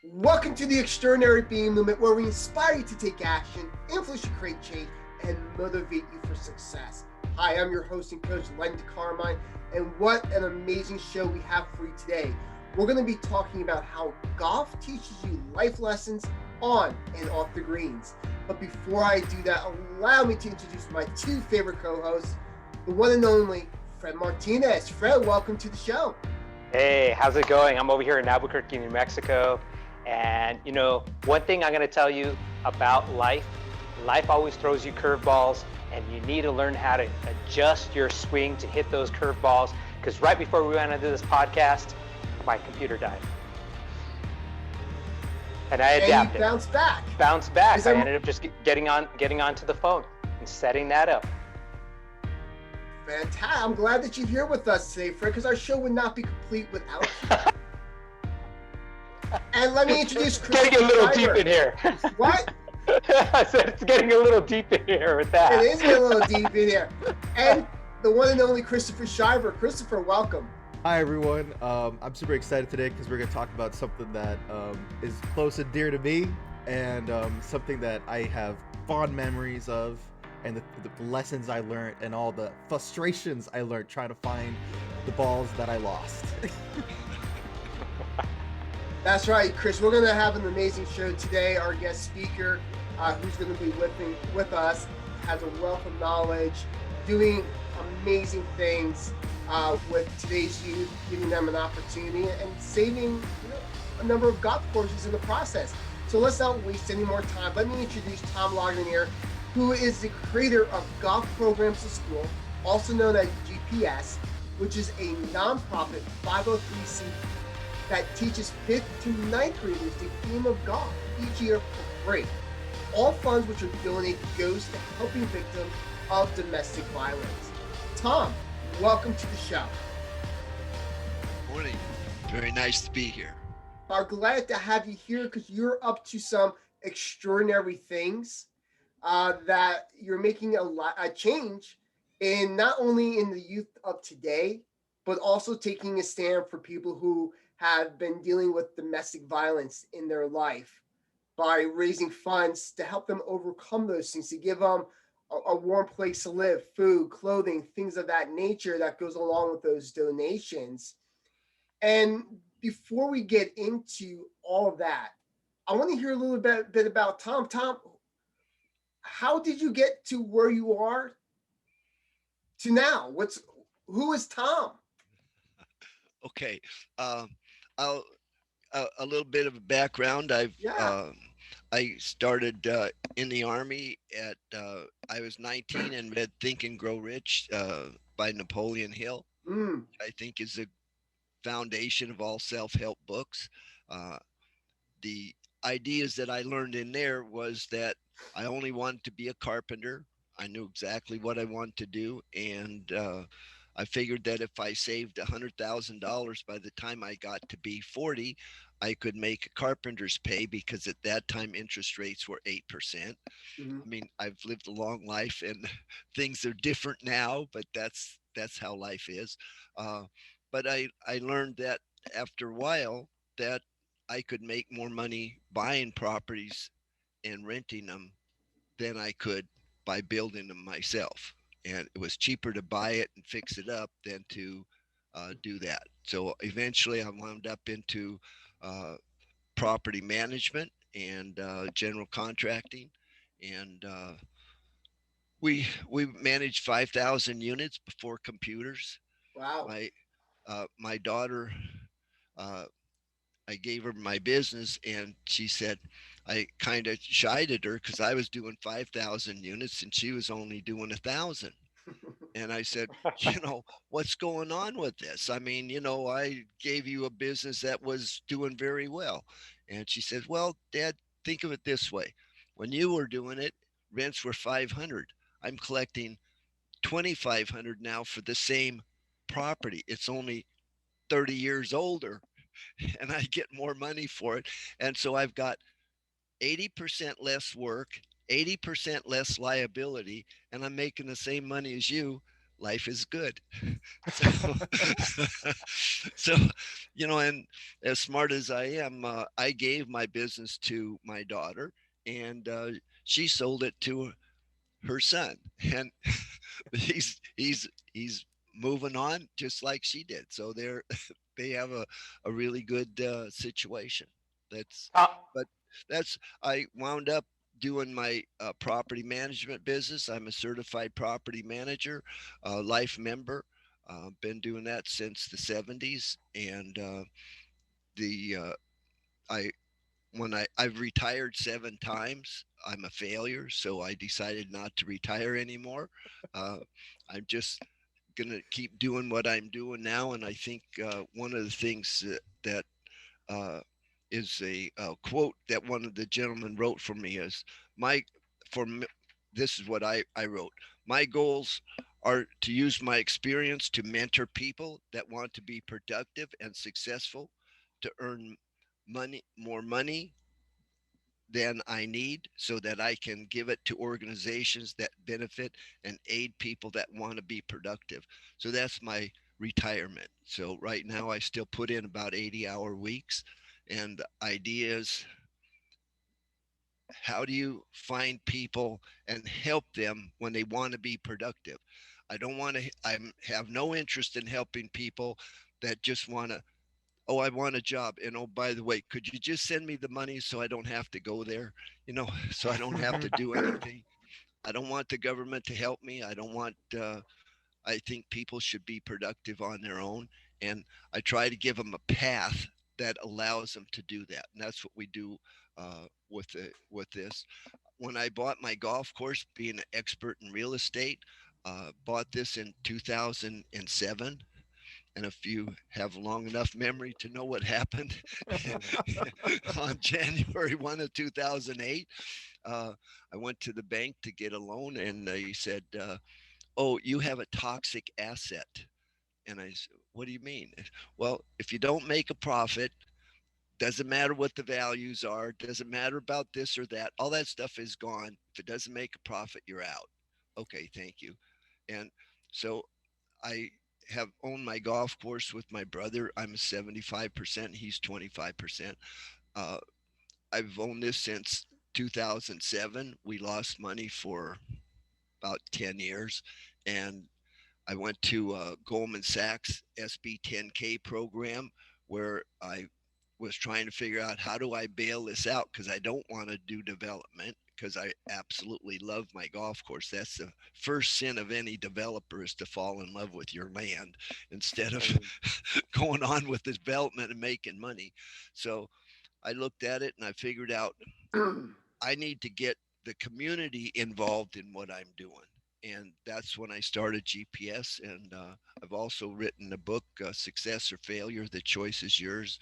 Welcome to the Extraordinary Being Movement, where we inspire you to take action, influence you create change, and motivate you for success. Hi, I'm your host and coach, Len Carmine, and what an amazing show we have for you today. We're going to be talking about how golf teaches you life lessons on and off the greens. But before I do that, allow me to introduce my two favorite co-hosts, the one and only Fred Martinez. Fred, welcome to the show. Hey, how's it going? I'm over here in Albuquerque, New Mexico. And one thing I'm going to tell you about life always throws you curveballs, and you need to learn how to adjust your swing to hit those curveballs. Because right before we went into this podcast, my computer died. And I adapted. And you bounced back. I ended up just getting onto the phone and setting that up. Fantastic. I'm glad that you're here with us today, Fred, because our show would not be complete without you. And let me introduce Chris. Getting a little deep in here. What? I said it's getting a little deep in here with that. It is getting a little deep in here. And the one and only Christopher Shiver. Christopher, welcome. Hi, everyone. I'm super excited today because we're going to talk about something that is close and dear to me, and something that I have fond memories of, and the lessons I learned and all the frustrations I learned trying to find the balls that I lost. That's right, Chris. We're going to have an amazing show today. Our guest speaker, who's going to be with us, has a wealth of knowledge, doing amazing things with today's youth, giving them an opportunity and saving a number of golf courses in the process. So let's not waste any more time. Let me introduce Tom Loegering, who is the creator of Golf Programs to School, also known as G.P.S, which is a nonprofit 503c that teaches 5th to 9th graders the game of golf each year for free. All funds which are donated goes to helping victims of domestic violence. Tom, welcome to the show. Morning. Very nice to be here. I'm glad to have you here because you're up to some extraordinary things that you're making a change in, not only in the youth of today, but also taking a stand for people who have been dealing with domestic violence in their life by raising funds to help them overcome those things, to give them a warm place to live, food, clothing, things of that nature that goes along with those donations. And before we get into all of that, I want to hear a little bit about Tom. Tom, how did you get to where you are to now? Who is Tom? Okay. I'll a little bit of a background. I started in the Army at I was 19 and read Think and Grow Rich by Napoleon Hill. I think is the foundation of all self-help books. The ideas that I learned in there was that I only wanted to be a carpenter. I knew exactly what I wanted to do, and I figured that if I saved $100,000 by the time I got to be 40, I could make a carpenter's pay, because at that time interest rates were 8%. Mm-hmm. I mean, I've lived a long life, and things are different now, but that's how life is. But I learned that after a while that I could make more money buying properties and renting them than I could by building them myself. And it was cheaper to buy it and fix it up than to do that. So eventually I wound up into uh, property management and general contracting. And we managed 5,000 units before computers. Wow. My daughter, uh, I gave her my business, and she said I kind of shied at her because I was doing 5,000 units and she was only doing 1,000. And I said, what's going on with this? I mean, I gave you a business that was doing very well. And she said, well, Dad, think of it this way. When you were doing it, rents were 500. I'm collecting 2,500 now for the same property. It's only 30 years older, and I get more money for it. And so I've got 80% less work, 80% less liability, and I'm making the same money as you, life is good. So, so, and as smart as I am, I gave my business to my daughter, and she sold it to her son, and he's moving on just like she did. So they have a really good situation. That's Uh, but that's I wound up doing my property management business. I'm a certified property manager, life member. Been doing that since the 70s, and the I when I've retired 7 times. I'm a failure, so I decided not to retire anymore. Uh, I'm just gonna keep doing what I'm doing now, and I think one of the things that uh, is a quote that one of the gentlemen wrote for me is my for me, this is what I wrote. My goals are to use my experience to mentor people that want to be productive and successful, to earn more money than I need, so that I can give it to organizations that benefit and aid people that want to be productive. So that's my retirement. So right now I still put in about 80-hour weeks, and ideas, how do you find people and help them when they want to be productive? I don't want to I have no interest in helping people that just want to, oh, I want a job. And oh, by the way, could you just send me the money so I don't have to go there? So I don't have to do anything. I don't want the government to help me. I don't want, I think people should be productive on their own. And I try to give them a path that allows them to do that. And that's what we do with this. When I bought my golf course, being an expert in real estate, bought this in 2007. And if you have long enough memory to know what happened on January 1 of 2008, I went to the bank to get a loan, and he said, oh, you have a toxic asset. And I said, what do you mean? Well, if you don't make a profit, doesn't matter what the values are, doesn't matter about this or that, all that stuff is gone. If it doesn't make a profit, you're out. Okay, thank you. And so I have owned my golf course with my brother. I'm 75%, he's 25%. Uh, I've owned this since 2007. We lost money for about 10 years. And I went to Goldman Sachs SB 10K program, where I was trying to figure out, how do I bail this out, because I don't want to do development, because I absolutely love my golf course. That's the first sin of any developer, is to fall in love with your land instead of going on with the development and making money. So I looked at it and I figured out I need to get the community involved in what I'm doing. And that's when I started G.P.S. And I've also written a book, Success or Failure, The Choice is Yours.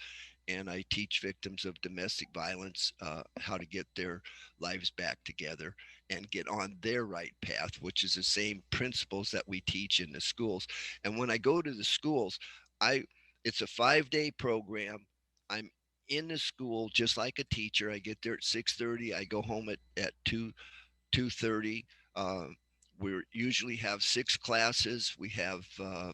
And I teach victims of domestic violence how to get their lives back together and get on their right path, which is the same principles that we teach in the schools. And when I go to the schools, I it's a 5-day program. I'm in the school just like a teacher. I get there at 6:30. I go home at 2:30. Uh, we usually have 6 classes. We have uh,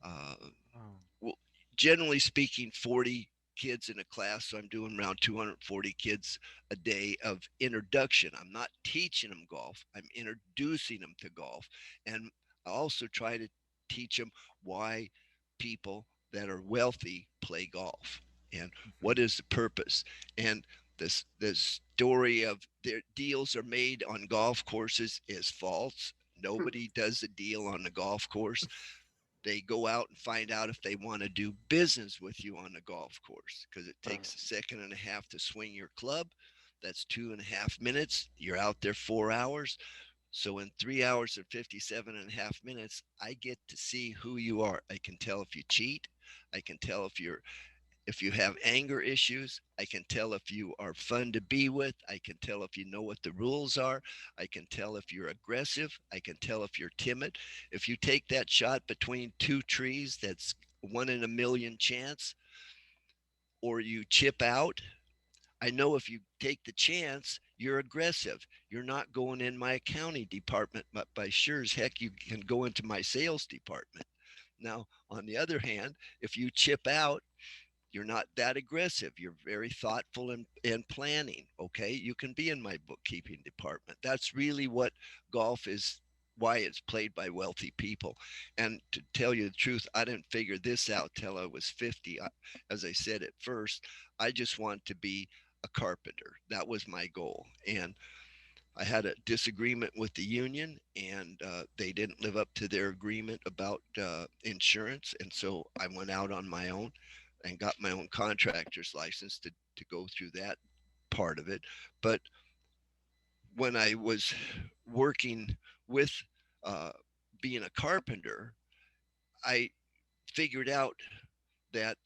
Oh. well, generally speaking, 40 kids in a class. So I'm doing around 240 kids a day of introduction. I'm not teaching them golf, I'm introducing them to golf. And I also try to teach them why people that are wealthy play golf, and Mhm. what is the purpose. And this story of their deals are made on golf courses is false. Nobody does a deal on the golf course. They go out and find out if they want to do business with you on the golf course, because it takes a second and a half to swing your club. That's 2.5 minutes. You're out there 4 hours. So in 3 hours and 57 and a half minutes, I get to see who you are. I can tell if you cheat. I can tell if you have anger issues. I can tell if you are fun to be with. I can tell if you know what the rules are. I can tell if you're aggressive. I can tell if you're timid. If you take that shot between two trees, that's one in a million chance, or you chip out, I know if you take the chance, you're aggressive. You're not going in my accounting department, but by sure as heck you can go into my sales department. Now, on the other hand, if you chip out, you're not that aggressive. You're very thoughtful and planning. Okay. You can be in my bookkeeping department. That's really what golf is, why it's played by wealthy people. And to tell you the truth, I didn't figure this out till I was 50. As I said at first, I just want to be a carpenter. That was my goal. And I had a disagreement with the union, and they didn't live up to their agreement about insurance. And so I went out on my own and got my own contractor's license to go through that part of it. But when I was working with uh, being a carpenter, I figured out that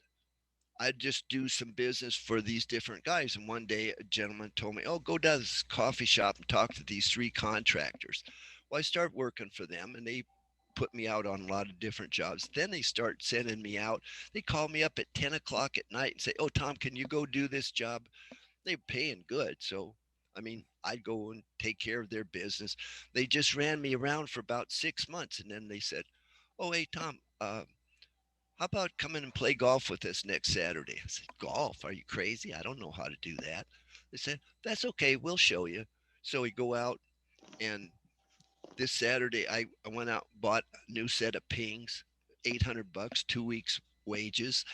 I'd just do some business for these different guys. And one day a gentleman told me, "Oh, go down to this coffee shop and talk to these three contractors." Well, I started working for them and they put me out on a lot of different jobs. Then they start sending me out. They call me up at 10 o'clock at night and say, "Oh, Tom, can you go do this job?" They're paying good. So, I mean, I'd go and take care of their business. They just ran me around for about 6 months. And then they said, "Oh, hey, Tom, how about coming and play golf with us next Saturday?" I said, "Golf? Are you crazy? I don't know how to do that." They said, "That's okay. We'll show you." So we go out, and this Saturday I went out and bought a new set of pings, 800 bucks, 2 weeks wages.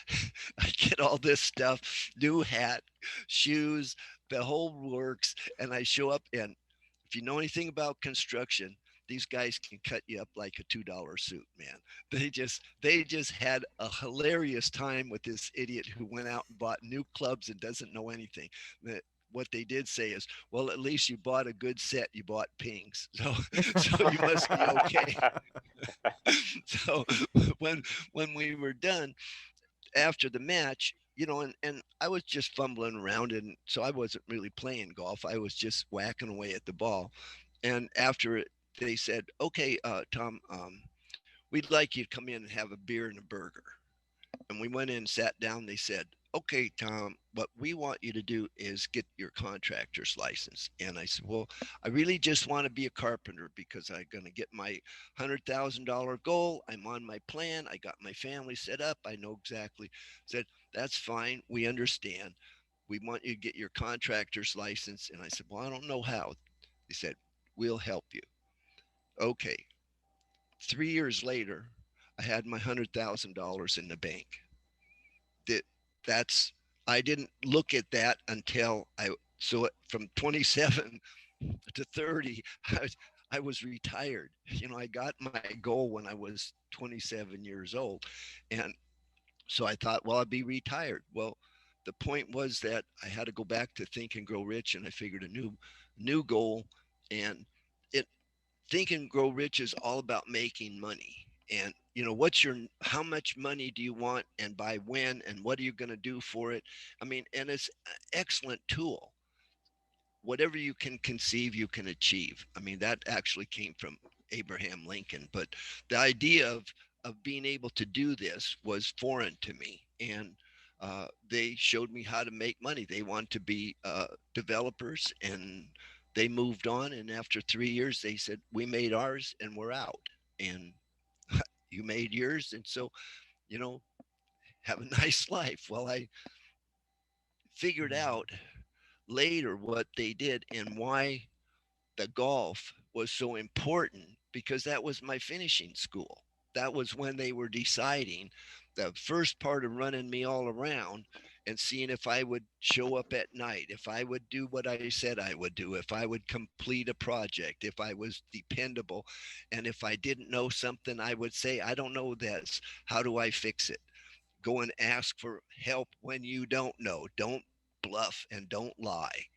I get all this stuff, new hat, shoes, the whole works, and I show up, and if you know anything about construction, these guys can cut you up like a $2 suit, man. They just had a hilarious time with this idiot who went out and bought new clubs and doesn't know anything. What they did say is, "Well, at least you bought a good set. You bought pings, so so you must be okay." So when when we were done after the match, and I was just fumbling around, and so I wasn't really playing golf. I was just whacking away at the ball. And after it, they said, "Okay, Tom, we'd like you to come in and have a beer and a burger." And we went in and sat down. They said, "Okay, Tom, what we want you to do is get your contractor's license." And I said, "Well, I really just want to be a carpenter because I'm going to get my $100,000 goal. I'm on my plan. I got my family set up. I know exactly." Said, "That's fine. We understand. We want you to get your contractor's license." And I said, "Well, I don't know how." They said, "We'll help you." Okay. 3 years later, I had my $100,000 in the bank. that that's I didn't look at that until from 27 to 30 I was retired. I got my goal when I was 27 years old, and so I thought, well, I'd be retired. Well, the point was that I had to go back to Think and Grow Rich, and I figured a new goal. And it Think and Grow Rich is all about making money. And what's your how much money do you want, and by when, and what are you going to do for it? I mean, and it's an excellent tool. Whatever you can conceive, you can achieve. I mean, that actually came from Abraham Lincoln. But the idea of being able to do this was foreign to me. And they showed me how to make money. They want to be developers, and they moved on. And after 3 years, they said, "We made ours and we're out. And you made yours. And so, you know, have a nice life." Well, I figured out later what they did and why the golf was so important, because that was my finishing school. That was when they were deciding the first part of running me all around and seeing if I would show up at night, if I would do what I said I would do, if I would complete a project, if I was dependable. And if I didn't know something, I would say, "I don't know this. How do I fix it?" Go and ask for help when you don't know. Don't bluff and don't lie.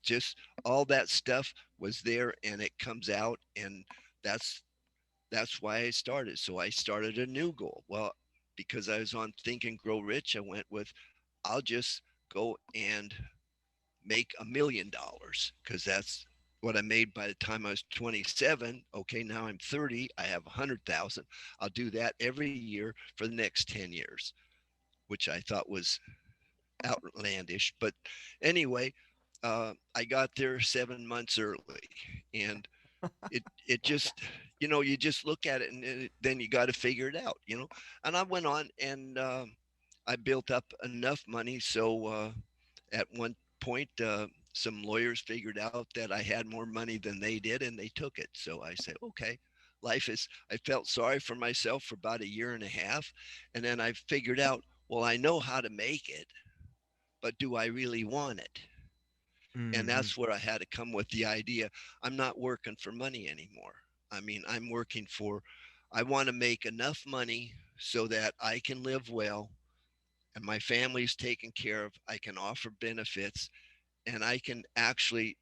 Just all that stuff was there, and it comes out. And that's that's why I started. So I started a new goal. Well, because I was on Think and Grow Rich, I went with, I'll just go and make $1 million, because that's what I made by the time I was 27. Okay, now I'm 30. I have 100,000. I'll do that every year for the next 10 years, which I thought was outlandish. But anyway, I got there 7 months early, and it just, you just look at it, and then you got to figure it out, And I went on, and I built up enough money so at one point some lawyers figured out that I had more money than they did, and they took it. So I said, okay, life is. I felt sorry for myself for about a year and a half, and then I figured out, well, I know how to make it, but do I really want it? And Mm-hmm. that's where I had to come with the idea. I'm not working for money anymore. I mean, I'm working for, I want to make enough money so that I can live well and my family's taken care of. I can offer benefits, and I can actually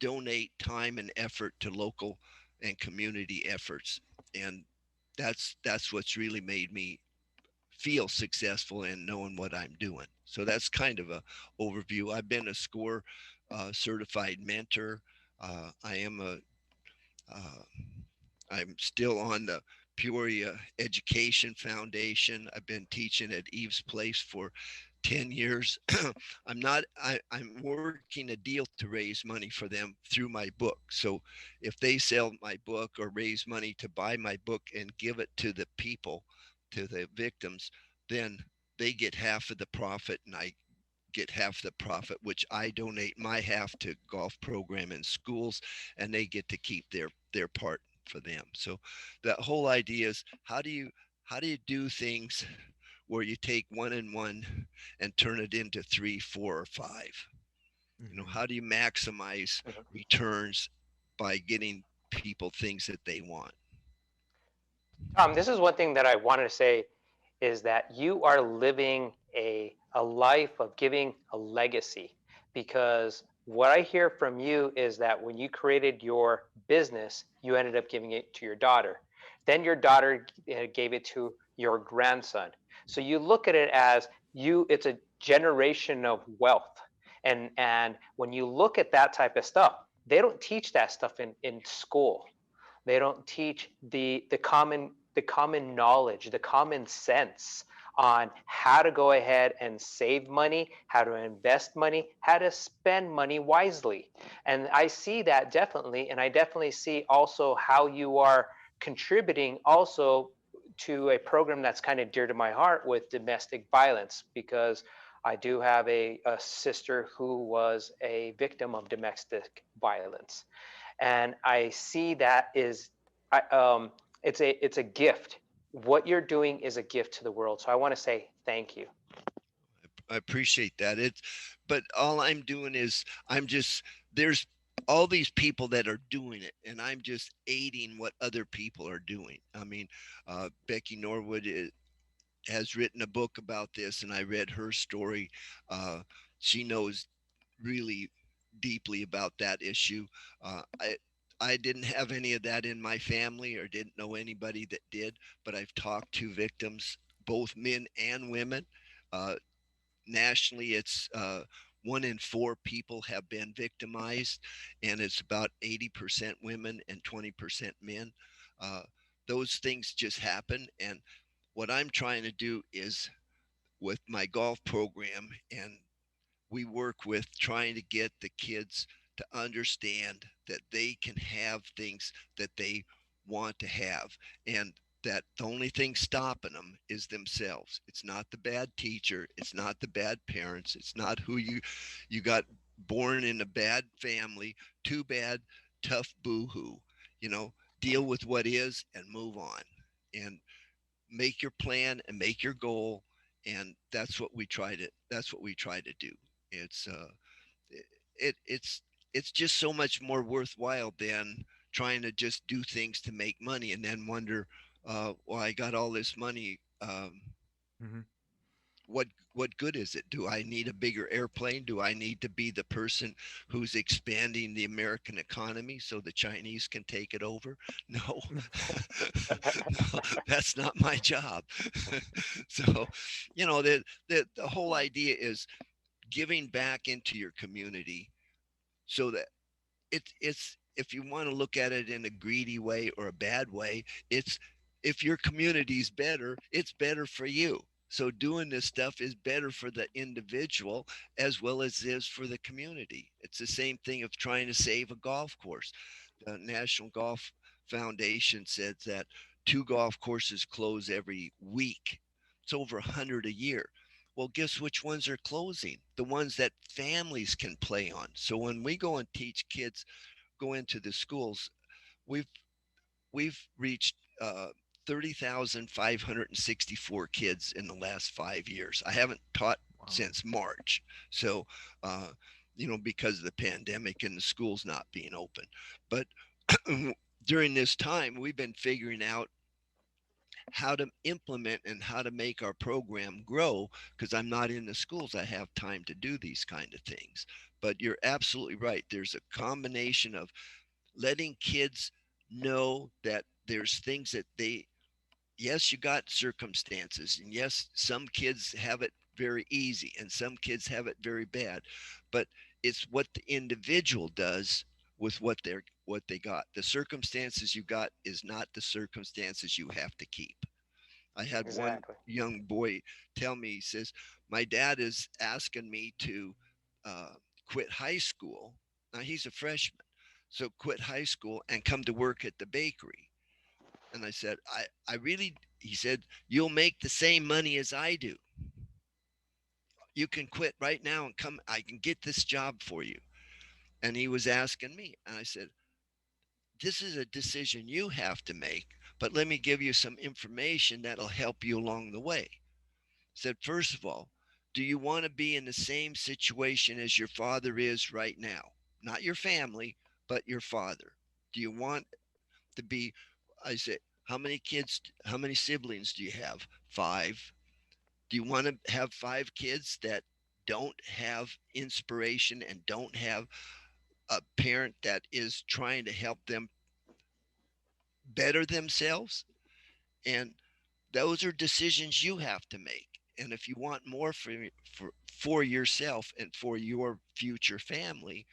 donate time and effort to local and community efforts. And that's what's really made me feel successful in knowing what I'm doing. So that's kind of a overview. I've been a SCORE certified mentor. I am a uh, I'm still on the Peoria Education Foundation. I've been teaching at Eve's Place for 10 years. I'm working a deal to raise money for them through my book. So if they sell my book or raise money to buy my book and give it to the people, to the victims, then they get half of the profit and I get half the profit, which I donate my half to golf program in schools, and they get to keep their part for them. So that whole idea is how do you do things where you take one and one and turn it into three, four, or five? Mm-hmm. How do you maximize returns by getting people things that they want? Tom, this is one thing that I wanted to say is that you are living a life of giving a legacy, because what I hear from you is that when you created your business, you ended up giving it to your daughter. Then your daughter gave it to your grandson. So you look at it as it's a generation of wealth. And when you look at that type of stuff, they don't teach that stuff in school. They don't teach the common knowledge, the common sense on how to go ahead and save money, how to invest money, how to spend money wisely. And I see that definitely, and I definitely see also how you are contributing also to a program that's kind of dear to my heart with domestic violence, because I do have a sister who was a victim of domestic violence, and I see that is, it's a gift. What you're doing is a gift to the world. So I want to say thank you. I appreciate that. But all I'm doing is there's all these people that are doing it, and I'm just aiding what other people are doing. I mean, Becky Norwood has written a book about this, and I read her story. She knows really deeply about that issue. Uh, I I didn't have any of that in my family or didn't know anybody that did, but I've talked to victims, both men and women. Uh, Nationally, it's 1 in 4 people have been victimized, and it's about 80% women and 20% men. Uh, those things just happen, and what I'm trying to do is with my golf program, and we work with trying to get the kids to understand that they can have things that they want to have, and that the only thing stopping them is themselves. It's not the bad teacher, it's not the bad parents, it's not who you got born in a bad family, too bad, tough, boo-hoo. you know Deal with what is and move on, and make your plan and make your goal, and that's what we try to do. It's it's just so much more worthwhile than trying to just do things to make money and then wonder, well, I got all this money, Mm-hmm. what good is it? Do I need a bigger airplane? Do I need to be the person who's expanding the American economy so the Chinese can take it over? No, no, that's not my job. So, the whole idea is giving back into your community, so that it's if you want to look at it in a greedy way or a bad way, it's if your community's better, it's better for you. So doing this stuff is better for the individual as well as it is for the community. It's the same thing of trying to save a golf course. The National Golf Foundation said that two golf courses close every week. It's over 100 a year. Well, guess which ones are closing? The ones that families can play on. So when we go and teach kids, go into the schools, we've we've reached 30,564 kids in the last 5 years. I haven't taught Wow. since March. So, uh, because of the pandemic and the schools not being open. But during this time, we've been figuring out how to implement and how to make our program grow because I'm not in the schools. I have time to do these kind of things. But you're absolutely right. There's a combination of letting kids know that there's things that yes, you got circumstances, and yes, some kids have it very easy, and some kids have it very bad, but it's what the individual does with what they got. The circumstances you got is not the circumstances you have to keep. I had one Exactly. young boy tell me, he says, my dad is asking me to uh, quit high school. Now he's a freshman. So quit high school and come to work at the bakery. And I said, I really, he said, you'll make the same money as I do. You can quit right now and come, I can get this job for you. And he was asking me. And I said, this is a decision you have to make, but let me give you some information that'll help you along the way. Said, first of all, do you want to be in the same situation as your father is right now? Not your family, but your father. Do you want to be, I said, how many siblings do you have? Five. Do you want to have five kids that don't have inspiration and don't have a parent that is trying to help them better themselves? And those are decisions you have to make. And if you want more for yourself and for your future family,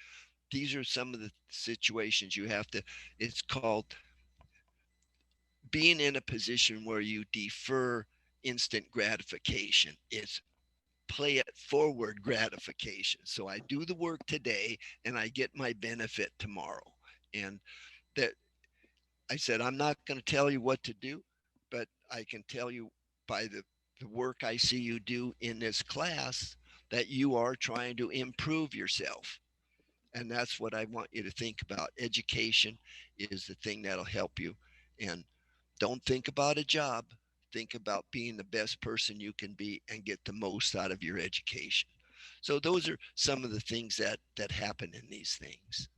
these are some of the situations you have to, it's called being in a position where you defer instant gratification. It's play it forward gratification. So I do the work today and I get my benefit tomorrow. And that I said, I'm not going to tell you what to do, but I can tell you by the work I see you do in this class that you are trying to improve yourself. And that's what I want you to think about. Education is the thing that'll help you. And don't think about a job. Think about being the best person you can be and get the most out of your education. So those are some of the things that happen in these things.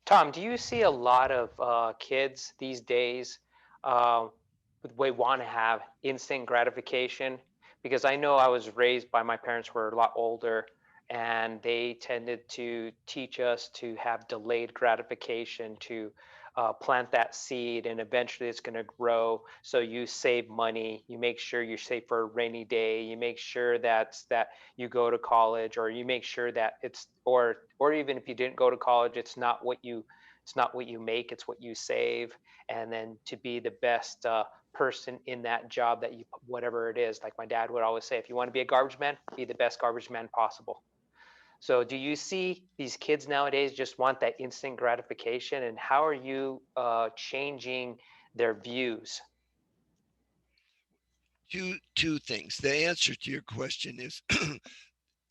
Tom, do you see a lot of kids these days uh, they want to have instant gratification? Because I know I was raised by my parents who were a lot older, and they tended to teach us to have delayed gratification, to plant that seed, and eventually it's going to grow. So you save money, you make sure you save for a rainy day, you make sure that you go to college, or you make sure that or even if you didn't go to college, it's not what you make, it's what you save. And then to be the best person in that job, that you, whatever it is, like my dad would always say, if you want to be a garbage man, be the best garbage man possible. So do you see these kids nowadays just want that instant gratification, and how are you changing their views? Two things. The answer to your question is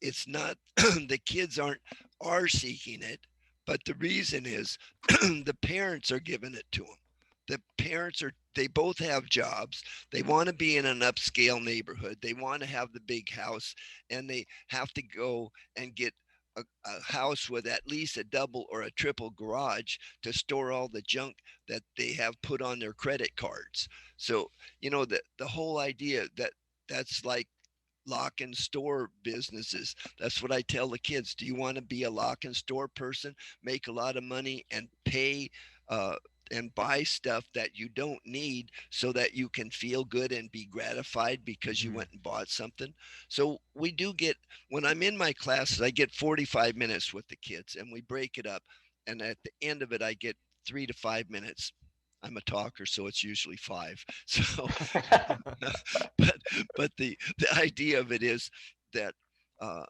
it's not the kids are seeking it, but the reason is the parents are giving it to them. The parents are they both have jobs. They want to be in an upscale neighborhood. They want to have the big house, and they have to go and get a house with at least a double or a triple garage to store all the junk that they have put on their credit cards. So the whole idea that's like lock and store businesses. That's what I tell the kids. Do you want to be a lock and store person, make a lot of money, and pay uh, and buy stuff that you don't need so that you can feel good and be gratified because you Mhm. went and bought something? So we do get, when I'm in my classes, I get 45 minutes with the kids and we break it up. And at the end of it, I get 3 to 5 minutes I'm a talker, so it's usually five. So, but the idea of it is that uh,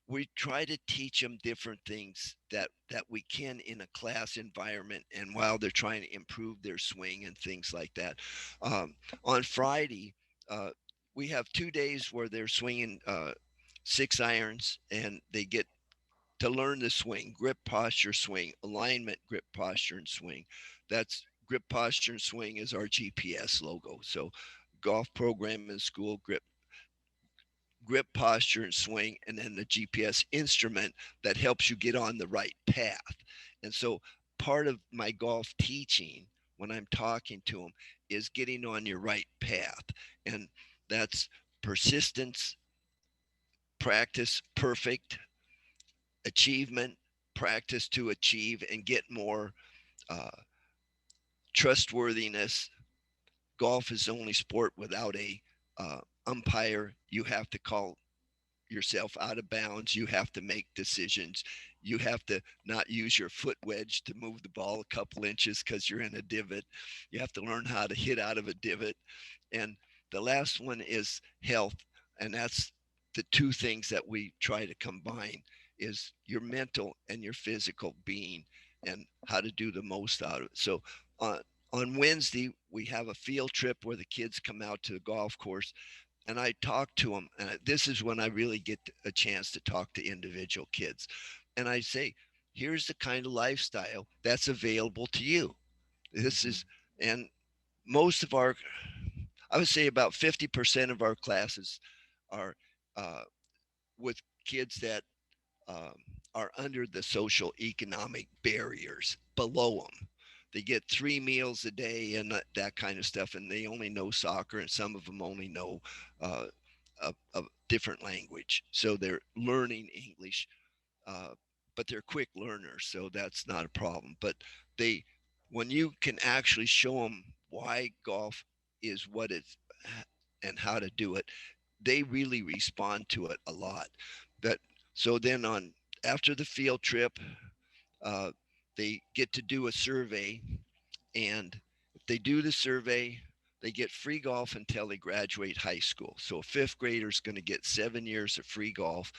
we try to teach them different things that we can in a class environment, and while they're trying to improve their swing and things like that. On Friday, uh, we have 2 days where they're swinging 6 irons, and they get to learn the swing: grip, posture, swing, alignment, grip, posture, and swing. That's grip, posture, and swing is our GPS logo. So golf program in school: grip, posture, and swing, and then the GPS instrument that helps you get on the right path. And so part of my golf teaching when I'm talking to them is getting on your right path. And that's persistence, practice, perfect, achievement, practice to achieve and get more, uh, trustworthiness. Golf is the only sport without a umpire. You have to call yourself out of bounds. You have to make decisions. You have to not use your foot wedge to move the ball a couple inches because you're in a divot. You have to learn how to hit out of a divot. And the last one is health. And that's the two things that we try to combine: is your mental and your physical being, and how to do the most out of it. So on on Wednesday, we have a field trip where the kids come out to the golf course, and I talk to them. And this is when I really get a chance to talk to individual kids. And I say, here's the kind of lifestyle that's available to you. This Mhm. is, and most of our, I would say about 50% of our classes are uh, with kids that um, are under the social economic barriers below them. They get 3 meals a day and that kind of stuff, and they only know soccer, and some of them only know uh, a different language. So they're learning English, uh, but they're quick learners, so that's not a problem. But they, when you can actually show them why golf is what it's and how to do it, they really respond to it a lot. But so then on after the field trip, uh, they get to do a survey, and if they do the survey, they get free golf until they graduate high school. So a fifth grader is going to get 7 years of free golf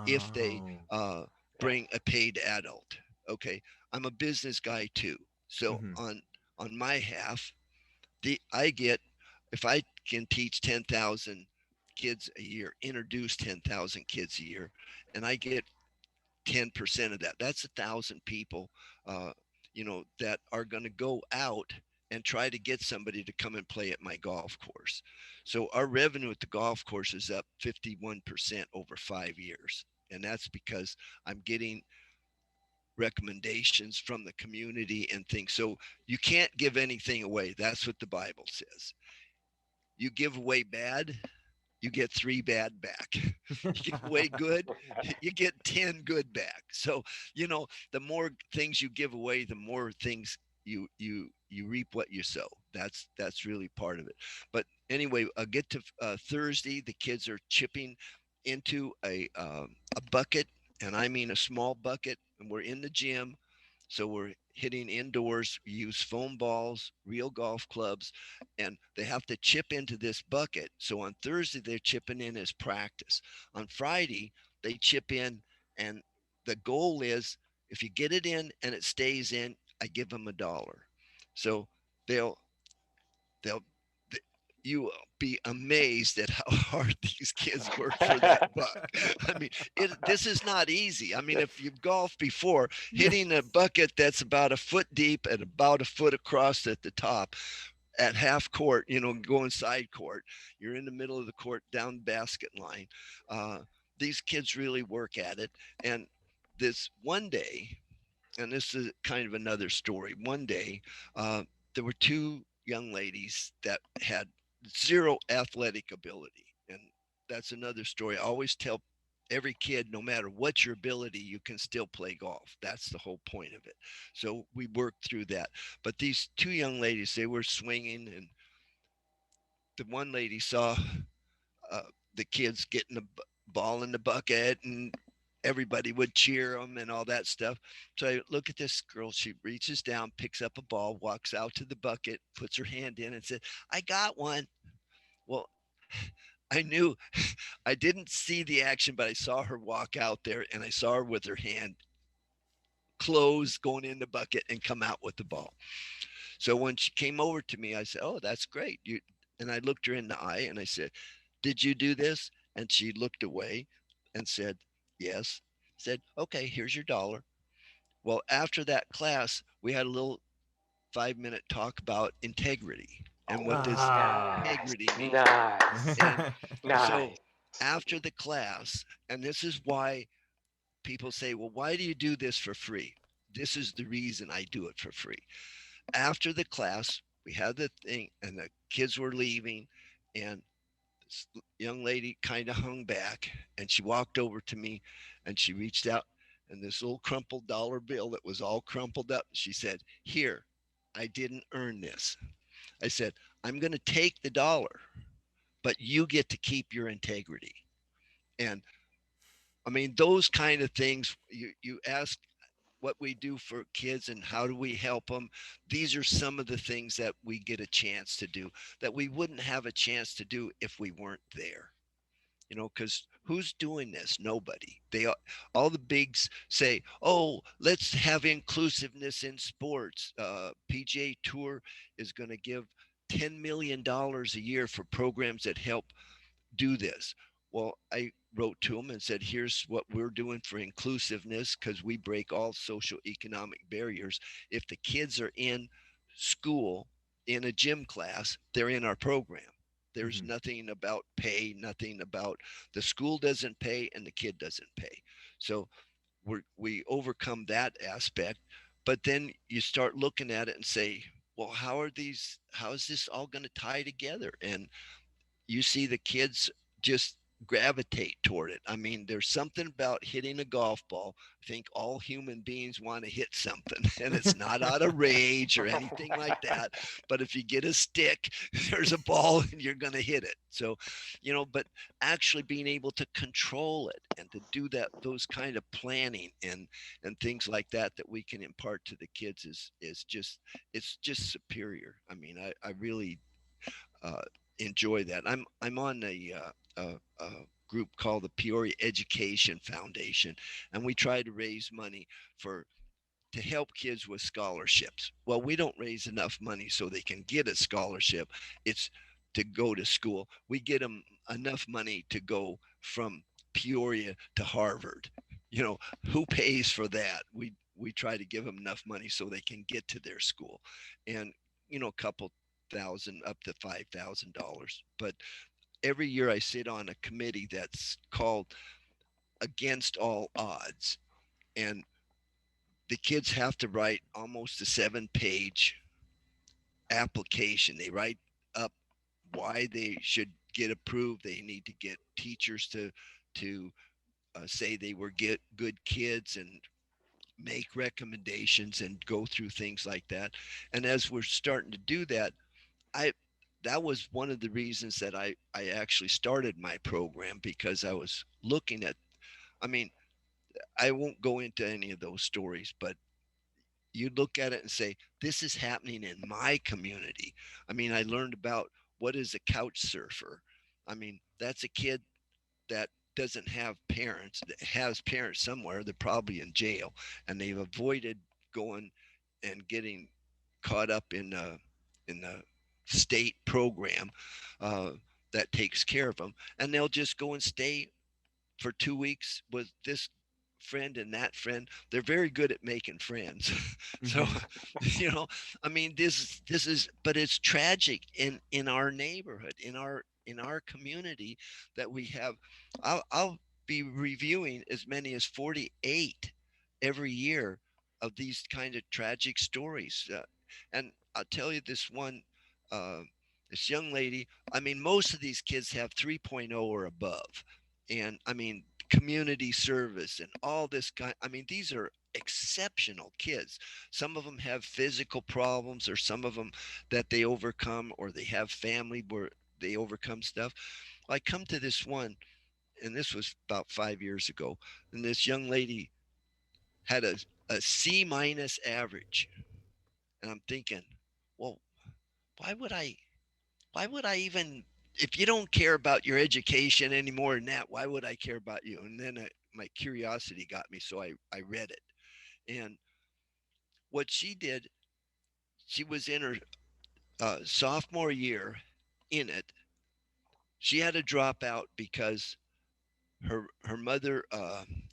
if they Wow. bring a paid adult. Okay, I'm a business guy too, so Mhm. on my half, I get, if I can teach 10,000 kids a year, introduce 10,000 kids a year, and I get 10% of that. That's 1,000 people, uh, that are going to go out and try to get somebody to come and play at my golf course. So our revenue at the golf course is up 51% over 5 years. And that's because I'm getting recommendations from the community and things. So you can't give anything away. That's what the Bible says. You give away bad, you get 3 bad back. You give away good, you get 10 good back. So, the more things you give away, the more things you reap what you sow. That's really part of it. But anyway, I get to Thursday. The kids are chipping into a bucket, and I mean a small bucket, and we're in the gym. So we're hitting indoors. We use foam balls, real golf clubs, and they have to chip into this bucket. So on Thursday, they're chipping in as practice. On Friday, they chip in, and the goal is, if you get it in and it stays in, I give them $1. So they'll they'll you will be amazed at how hard these kids work for that buck. I mean, this is not easy. I mean, if you've golfed before, Yes. hitting a bucket that's about a foot deep and about a foot across at the top at half court, going side court, you're in the middle of the court down the basket line. Uh, these kids really work at it. And this one day, and this is kind of another story. One day, there were two young ladies that had zero athletic ability, and that's another story. I always tell every kid, no matter what your ability, you can still play golf. That's the whole point of it. So we worked through that. But these two young ladies, they were swinging, and the one lady saw uh, the kids getting the ball in the bucket, and everybody would cheer them and all that stuff. So I look at this girl. She reaches down, picks up a ball, walks out to the bucket, puts her hand in, and said, "I got one." Well, I knew I didn't see the action, but I saw her walk out there, and I saw her with her hand closed, going in the bucket, and come out with the ball. So when she came over to me, I said, "Oh, that's great." And I looked her in the eye and I said, "Did you do this?" And she looked away and said, "Yes." I said, "Okay, here's your dollar." Well, after that class, we had a little 5-minute talk about integrity and what Oh, does nice, integrity mean. nice, And so nice. after the class, and this is why people say, "Well, why do you do this for free?" This is the reason I do it for free. After the class, we had the thing, and the kids were leaving, and this young lady kind of hung back, and she walked over to me, and she reached out, and this little crumpled dollar bill that was all crumpled up, she said, "Here, I didn't earn this." I said, "I'm going to take the dollar, but you get to keep your integrity." And I mean, those kind of things, you ask what we do for kids and how do we help them. These are some of the things that we get a chance to do that we wouldn't have a chance to do if we weren't there. Because who's doing this? Nobody. All the bigs say, "Oh, let's have inclusiveness in sports." PGA Tour is going to give $10 million a year for programs that help do this. Well, I wrote to them and said, "Here's what we're doing for inclusiveness because we break all social economic barriers. If the kids are in school, in a gym class, they're in our program. There's Mhm. nothing about pay, nothing about the school doesn't pay and the kid doesn't pay." So we overcome that aspect. But then you start looking at it and say, "Well, how is this all going to tie together?" And you see the kids just gravitate toward it. I mean, there's something about hitting a golf ball. I think all human beings want to hit something, and it's not out of rage or anything like that. But if you get a stick, there's a ball and you're going to hit it. So, but actually being able to control it and to do those kind of planning and things like that we can impart to the kids is just it's just superior. I mean, I really uh, enjoy that. I'm on a group called the Peoria Education Foundation, and we try to raise money for to help kids with scholarships. Well, we don't raise enough money so they can get a scholarship. It's to go to school. We get them enough money to go from Peoria to Harvard. You know, who pays for that? We try to give them enough money so they can get to their school, and a couple thousand up to $5,000. But every year I sit on a committee that's called Against All Odds, and the kids have to write almost a 7-page application. They write up why they should get approved. They need to get teachers to say they were get good kids and make recommendations and go through things like that. And as we're starting to do that, I that was one of the reasons that I actually started my program because I was looking at. I mean, I won't go into any of those stories, but you look at it and say, this is happening in my community. I mean, I learned about what is a couch surfer. I mean, that's a kid that doesn't have parents, that has parents somewhere. They're probably in jail, and they've avoided going and getting caught up in the state program uh, that takes care of them, and they'll just go and stay for 2 weeks with this friend and that friend. They're very good at making friends. So, Mhm. I mean, this is, but it's tragic in our neighborhood, in our community that we have. I'll be reviewing as many as 48 every year of these kind of tragic stories. And I'll tell you this one. Uh, this young lady, I mean, most of these kids have 3.0 or above, and I mean community service and all this kind. I mean, these are exceptional kids. Some of them have physical problems, or some of them that they overcome, or they have family where they overcome stuff. I come to this one, and this was about 5 years ago, and this young lady had a C minus average. And I'm thinking, well, why would I why would I even, if you don't care about your education any more than that, why would I care about you? And then my curiosity got me, so I read it. And what she did, she was in her sophomore year in it. She had to drop out because her mother,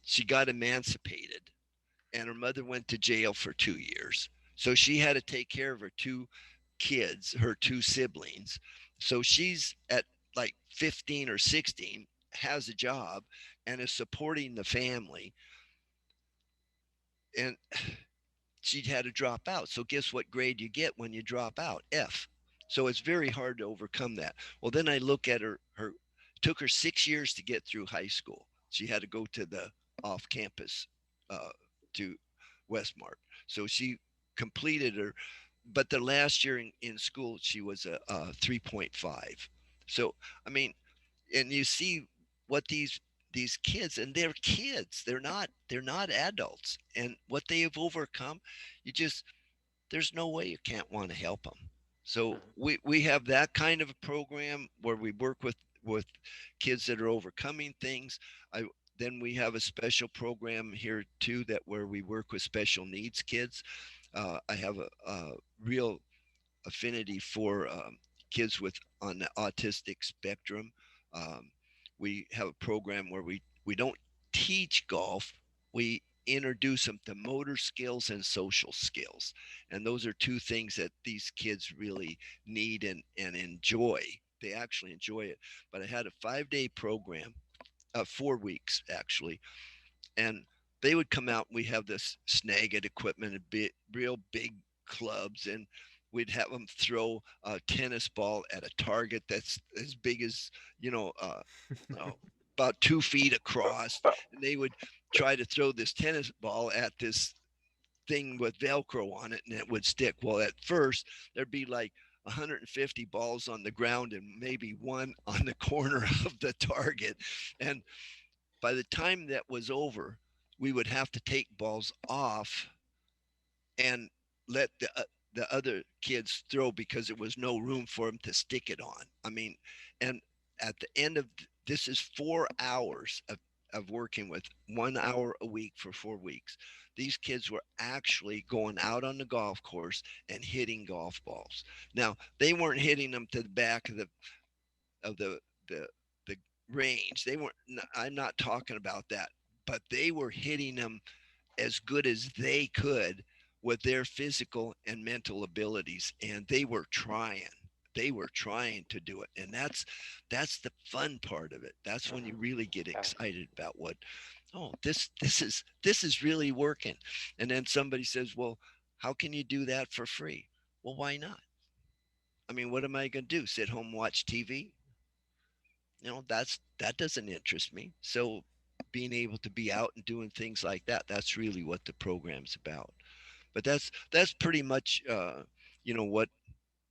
she got emancipated, and her mother went to jail for 2 years. So she had to take care of her two kids, her two siblings. So she's at like 15 or 16, has a job, and is supporting the family. And she'd had to drop out. So guess what grade you get when you drop out? F. So it's very hard to overcome that. Well, then I look at her it took her 6 years to get through high school. She had to go to the off campus uh, to Westmart. So she completed her, but the last year in school, she was a 3.5. So, I mean, and you see what these kids, and they're kids, they're not adults, and what they have overcome, you just, there's no way you can't want to help them. So Mhm. we have that kind of a program where we work with kids that are overcoming things. I Then we have a special program here too, that where we work with special needs kids. I have a real affinity for kids with on the autistic spectrum. Um, we have a program where we don't teach golf. We introduce them to motor skills and social skills, and those are two things that these kids really need and enjoy. They actually enjoy it. But I had a 5 day program, 4 weeks actually, and they would come out. We have this snagit equipment, a bit real big clubs, and we'd have them throw a tennis ball at a target that's as big as, you know, uh, about 2 feet across, and they would try to throw this tennis ball at this thing with velcro on it, and it would stick. Well, at first there'd be like 150 balls on the ground and maybe one on the corner of the target. And by the time that was over, we would have to take balls off and let the other kids throw because there was no room for them to stick it on. I mean, and at the end of this is 4 hours of working with 1 hour a week for 4 weeks. These kids were actually going out on the golf course and hitting golf balls. Now they weren't hitting them to the back of the the range. They weren't. I'm not talking about that, but they were hitting them as good as they could with their physical and mental abilities, and they were trying. They were trying to do it, and that's the fun part of it. That's when you Mhm. really get Yeah. excited about what, oh, this is really working. And then somebody says, well, how can you do that for free? Well, why not? I mean, what am I going to do? Sit home, watch TV? That doesn't interest me. So being able to be out and doing things like that, that's really what the program's about. But that's pretty much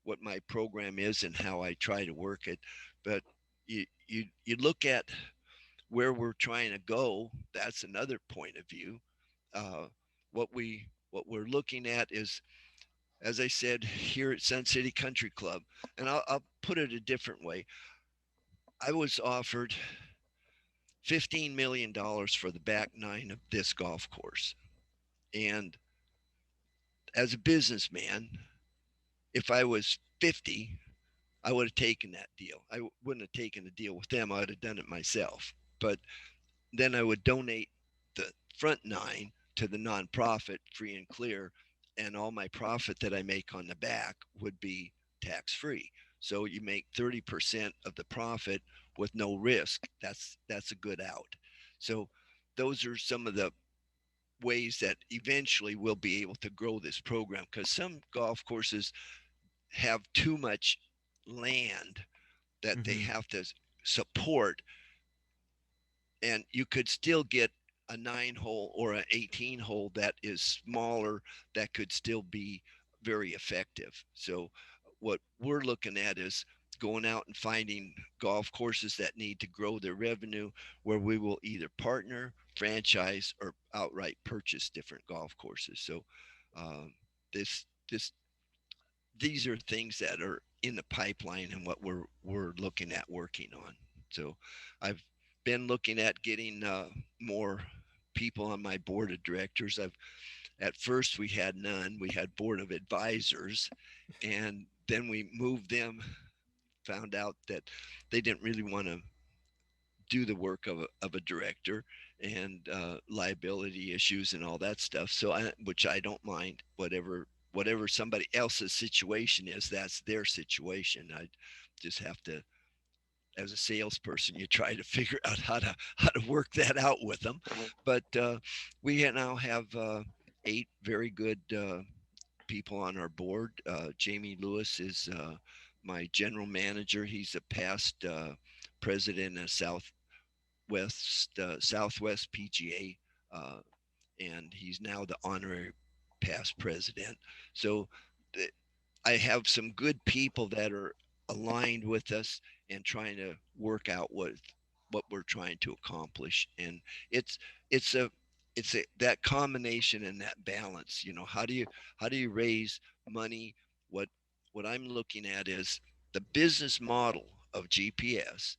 what my program is and how I try to work it. But you look at where we're trying to go, that's another point of view. uh, what we're looking at is, as I said, here at Sun City Country Club, and I'll put it a different way. I was offered $15 million for the back nine of this golf course. And as a businessman, if I was 50, I would have taken that deal. I wouldn't have taken the deal with them. I would have done it myself. But then I would donate the front nine to the nonprofit free and clear. And all my profit that I make on the back would be tax free. So you make 30% of the profit with no risk. That's a good out. So those are some of the ways that eventually we'll be able to grow this program, because some golf courses have too much land that they Hmm. have to support, and you could still get a 9 hole or an 18 hole that is smaller that could still be very effective. So what we're looking at is going out and finding golf courses that need to grow their revenue, where we will either partner, franchise, or outright purchase different golf courses. So um, this these are things that are in the pipeline and what we're looking at working on. So I've been looking at getting more people on my board of directors. I've At first we had none. We had board of advisors, and then we moved them. Found out that they didn't really want to do the work of a director, and liability issues and all that stuff. So which I don't mind. Whatever somebody else's situation is, that's their situation. I just have to, as a salesperson, you try to figure out how to work that out with them. Mhm. But we now have 8 very good people on our board. Jamie Lewis is my general manager. He's a past president of Southwest PGA, and he's now the honorary past president. So th- I have some good people that are aligned with us and trying to work out what we're trying to accomplish. And it's it's a it's a that combination and that balance. How do you raise money? What what I'm looking at is the business model of GPS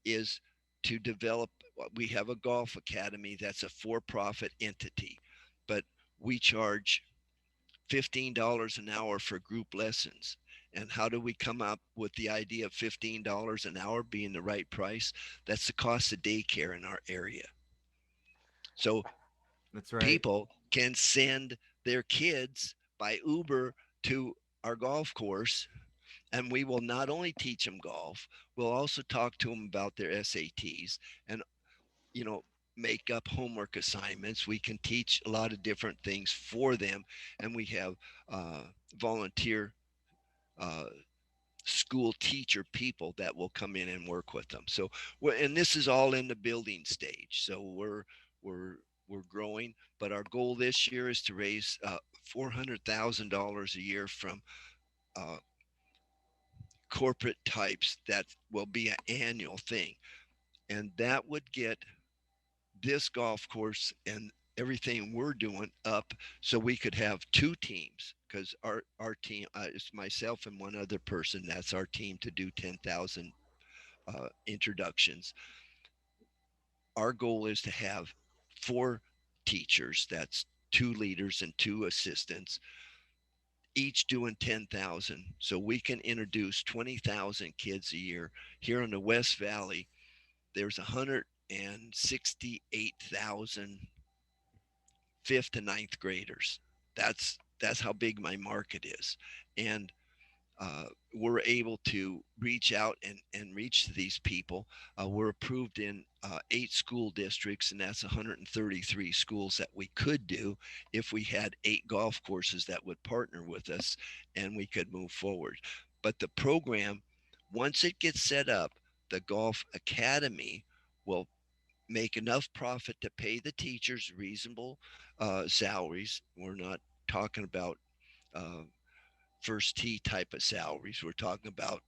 is to develop. We have a golf academy that's a for-profit entity, but we charge $15 an hour for group lessons. And how do we come up with the idea of $15 an hour being the right price? That's the cost of daycare in our area. So That's right. people can send their kids by Uber to our golf course, and we will not only teach them golf, we'll also talk to them about their SATs and, you know, make up homework assignments. We can teach a lot of different things for them, and we have uh, volunteer uh, school teacher people that will come in and work with them. So, and this is all in the building stage. So we're we're growing, but our goal this year is to raise $400,000 a year from uh, corporate types. That will be an annual thing, and that would get this golf course and everything we're doing up so we could have 2 teams, because our team is myself and one other person. That's our team to do 10,000 introductions. Our goal is to have 4 teachers, that's 2 leaders and 2 assistants, each doing 10,000, so we can introduce 20,000 kids a year. Here in the West Valley there's 168,000 fifth to ninth graders. That's how big my market is, and we're able to reach out and reach these people. We're approved in 8 school districts, and that's 133 schools that we could do if we had 8 golf courses that would partner with us, and we could move forward. But the program, once it gets set up, the golf academy will make enough profit to pay the teachers reasonable salaries. We're not talking about uh, first tee type of salaries. We're talking about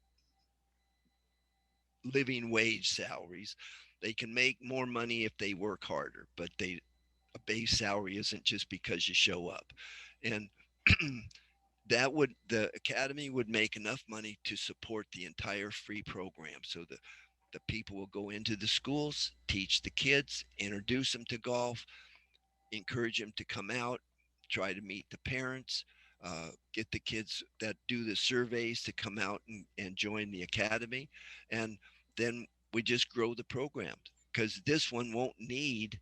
living wage salaries. They can make more money if they work harder, but a base salary isn't just because you show up. And the academy would make enough money to support the entire free program. So the people will go into the schools, teach the kids, introduce them to golf, encourage them to come out, try to meet the parents, get the kids that do the surveys to come out and join the academy. And then we just grow the program, because this one won't need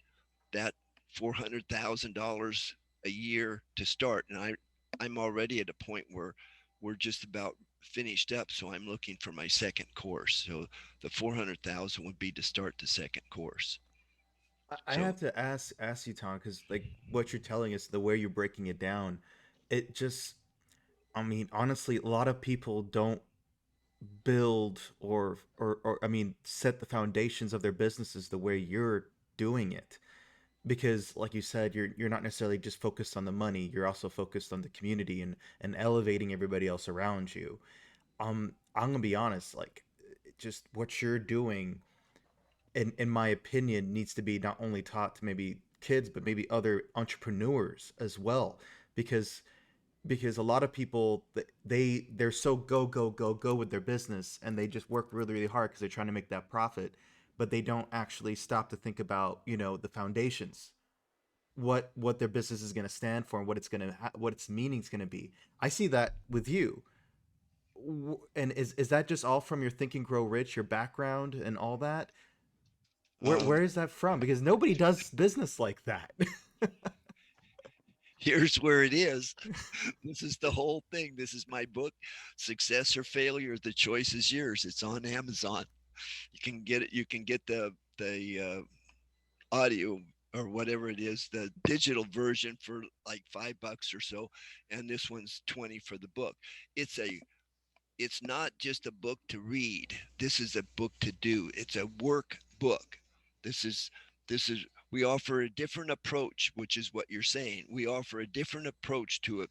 that $400,000 a year to start. And I'm already at a point where we're just about finished up. So I'm looking for my second course. So the 400,000 would be to start the second course. I So have to ask you, Tom, because like what you're telling us, the way you're breaking it down, it just, I mean, honestly, a lot of people don't build or I mean, set the foundations of their businesses the way you're doing it. Because like you said, you're not necessarily just focused on the money, you're also focused on the community and elevating everybody else around you. I'm gonna be honest, like just what you're doing, in my opinion, needs to be not only taught to maybe kids, but maybe other entrepreneurs as well, because a lot of people, they're so go go go go with their business, and they just work really really hard because they're trying to make that profit, but they don't actually stop to think about, the foundations, what their business is going to stand for, and what its meaning is going to be. I see that with you. And is that just all from your Think and Grow Rich, your background and all that? Um, Where is that from? Because nobody does business like that. Here's where it is. This is the whole thing. This is my book, Success or Failure. The choice is yours. It's on Amazon. You can get it. You can get the audio or whatever it is, the digital version for like $5 or so, and this one's 20 for the book. It's a it's not just a book to read. This is a book to do. It's a work book. This is this is we offer a different approach, which is what you're saying. We offer a different approach to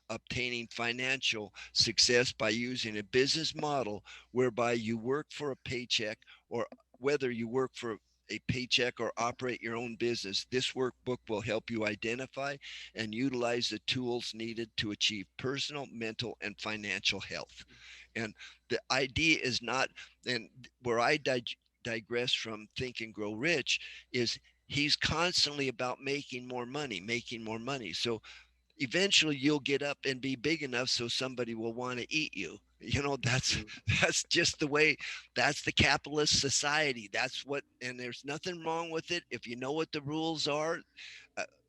obtaining financial success by using a business model whereby you work for a paycheck, or whether you work for a paycheck or operate your own business. This workbook will help you identify and utilize the tools needed to achieve personal, mental, and financial health. And the idea is not, and where I digress from Think and Grow Rich, is he's constantly about making more money, making more money. So eventually you'll get up and be big enough so somebody will want to eat you. That's Mhm. that's just the way. That's the capitalist society. That's what, and there's nothing wrong with it if you know what the rules are.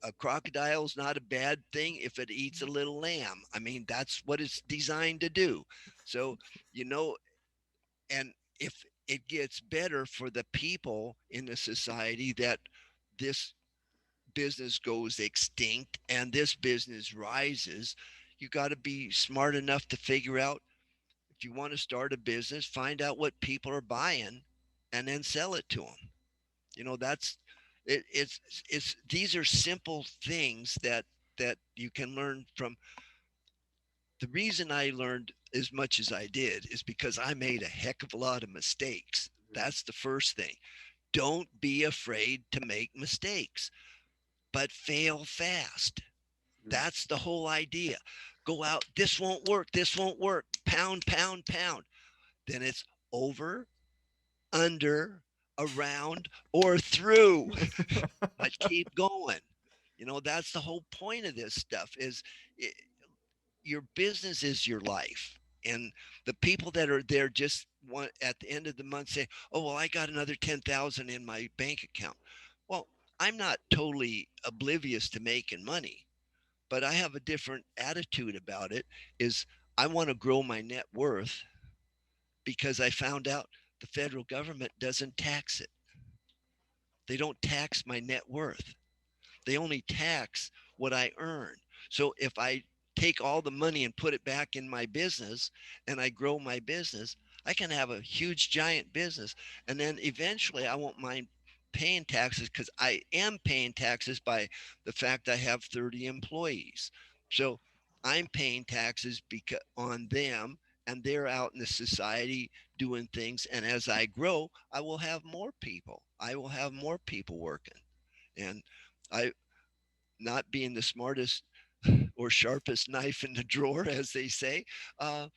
A crocodile's not a bad thing if it eats a little lamb. I mean, that's what it's designed to do. So, you know and if it gets better for the people in the society that this business goes extinct and this business rises, you got to be smart enough to figure out, if you want to start a business, find out what people are buying and then sell it to them. That's it. It's these are simple things that you can learn from. The reason I learned as much as I did is because I made a heck of a lot of mistakes. That's the first thing. Don't be afraid to make mistakes, but fail fast. Mhm. That's the whole idea. Go out, this won't work, this won't work, pound, pound, pound. Then it's over, under, around, or through, but keep going. That's the whole point of this stuff is it, your business is your life. And the people that are there just want at the end of the month say, oh, well, I got another 10,000 in my bank account. Well, I'm not totally oblivious to making money, but I have a different attitude about it. Is I want to grow my net worth because I found out the federal government doesn't tax it. They don't tax my net worth. They only tax what I earn. So if I take all the money and put it back in my business and I grow my business, I can have a huge giant business. And then eventually I won't mind paying taxes because I am paying taxes by the fact I have 30 employees. So I'm paying taxes because on them, and they're out in the society doing things. And as I grow, I will have more people. I will have more people working. And I, not being the smartest or sharpest knife in the drawer, as they say, uh,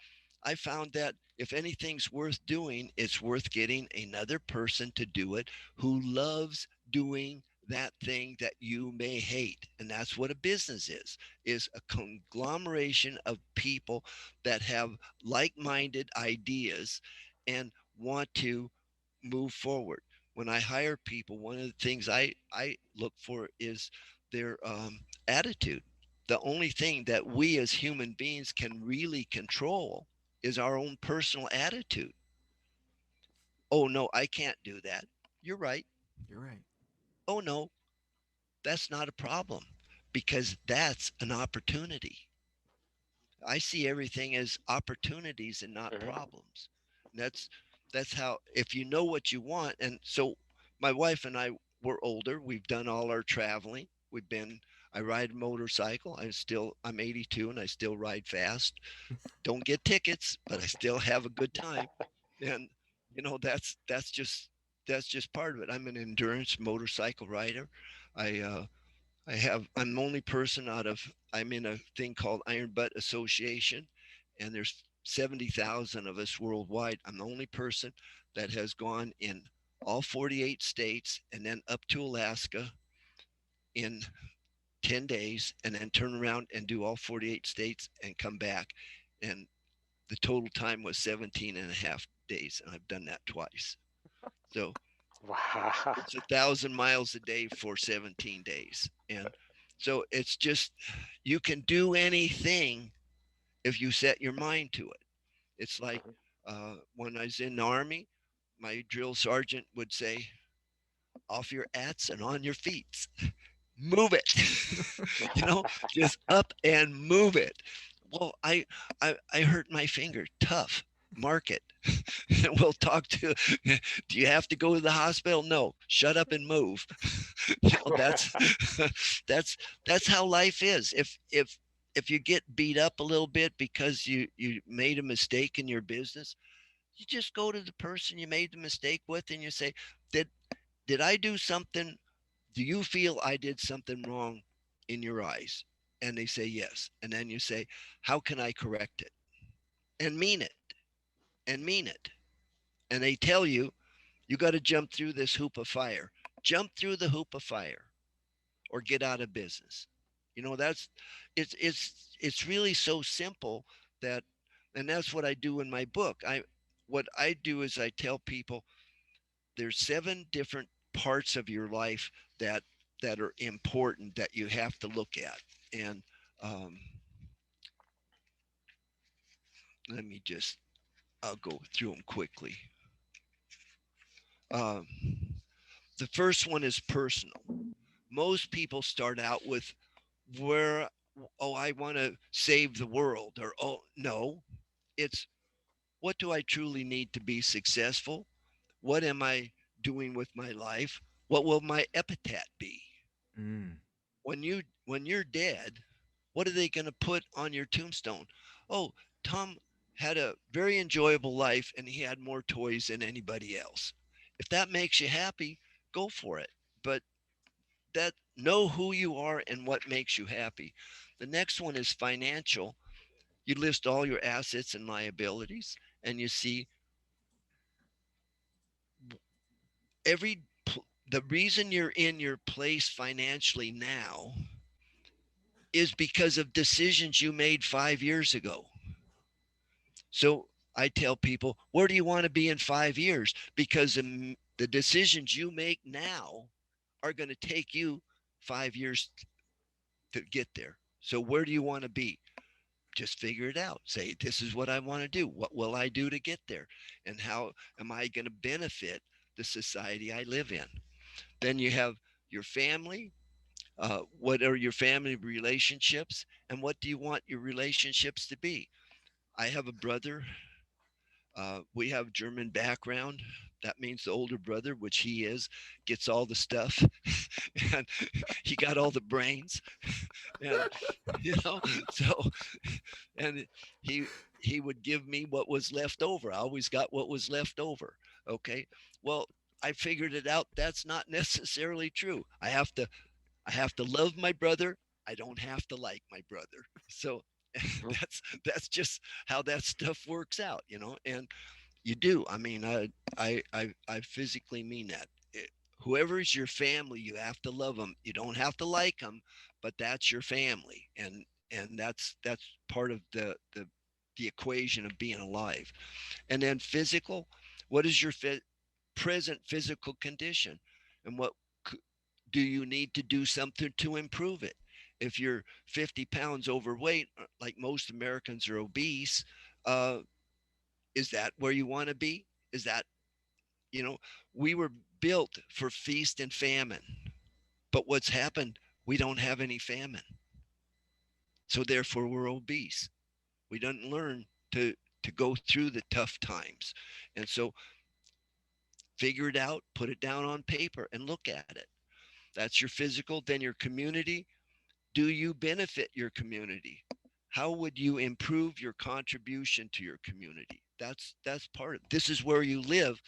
I found that if anything's worth doing, it's worth getting another person to do it who loves doing that thing that you may hate. And that's what a business is a conglomeration of people that have like-minded ideas and want to move forward. When I hire people, one of the things I look for is their attitude. The only thing that we as human beings can really control is our own personal attitude. Oh, no, I can't do that. You're right. You're right. Oh, no, that's not a problem because that's an opportunity. I see everything as opportunities and not Mhm. problems. And that's how, if you know what you want. And so my wife and I, we're older. We've done all our traveling. We've been I ride a motorcycle. I'm 82 and I still ride fast. Don't get tickets, but I still have a good time. And that's just part of it. I'm an endurance motorcycle rider. I I'm the only person out of I'm in a thing called Iron Butt Association, and there's 70,000 of us worldwide. I'm the only person that has gone in all 48 states and then up to Alaska in 10 days and then turn around and do all 48 states and come back. And the total time was 17 and a half days. And I've done that twice. So Wow. it's 1,000 miles a day for 17 days. And so it's just, you can do anything if you set your mind to it. It's like when I was in the Army, my drill sergeant would say, off your ats and on your feet. Move it. Just up and move it. Well, I hurt my finger. Tough. Mark it. And we'll talk to. Do you have to go to the hospital? No. Shut up and move. That's that's that's how life is. If you get beat up a little bit because you made a mistake in your business, you just go to the person you made the mistake with and you say, did did I do something? Do you feel I did something wrong in your eyes? And they say yes. And then you say, how can I correct it? And mean it. And mean it. And they tell you, you got to jump through this hoop of fire. Jump through the hoop of fire or get out of business. That's it's really so simple that, and that's what I do in my book. What I do is I tell people there's 7 different parts of your life that are important that you have to look at. And um, let me just I'll go through them quickly. Um, the first one is personal. Most people start out with where, oh, I want to save the world, or oh no, it's what do I truly need to be successful? What am I doing with my life? What will my epitaph be? Mm. When you're dead, what are they going to put on your tombstone? Oh, Tom had a very enjoyable life and he had more toys than anybody else. If that makes you happy, go for it. But that know who you are and what makes you happy. The next one is financial. You list all your assets and liabilities and you see every the reason you're in your place financially now is because of decisions you made 5 years ago. So I tell people, where do you want to be in 5 years? Because the decisions you make now are going to take you 5 years to get there. So where do you want to be? Just figure it out. Say, this is what I want to do. What will I do to get there? And how am I going to benefit the society I live in? Then you have your family. What are your family relationships? And what do you want your relationships to be? I have a brother. We have German background. That means the older brother, which he is, gets all the stuff, and he got all the brains, and you know, so and he he would give me what was left over. I always got what was left over. Okay, well, I figured it out. That's not necessarily true. I have to love my brother. I don't have to like my brother. So that's just how that stuff works out. And you do. I mean, I physically mean that. Whoever is your family, you have to love them. You don't have to like them, but that's your family, and that's part of the equation of being alive. And then physical. What is your present physical condition, and what do you need to do something to improve it? If you're 50 pounds overweight, like most Americans are obese, uh, is that where you want to be? Is that, you know, we were built for feast and famine, but what's happened? We don't have any famine. So therefore we're obese. We didn't learn to go through the tough times. And so figure it out, put it down on paper and look at it. That's your physical, then your community. Do you benefit your community? How would you improve your contribution to your community? That's part of this is where you live.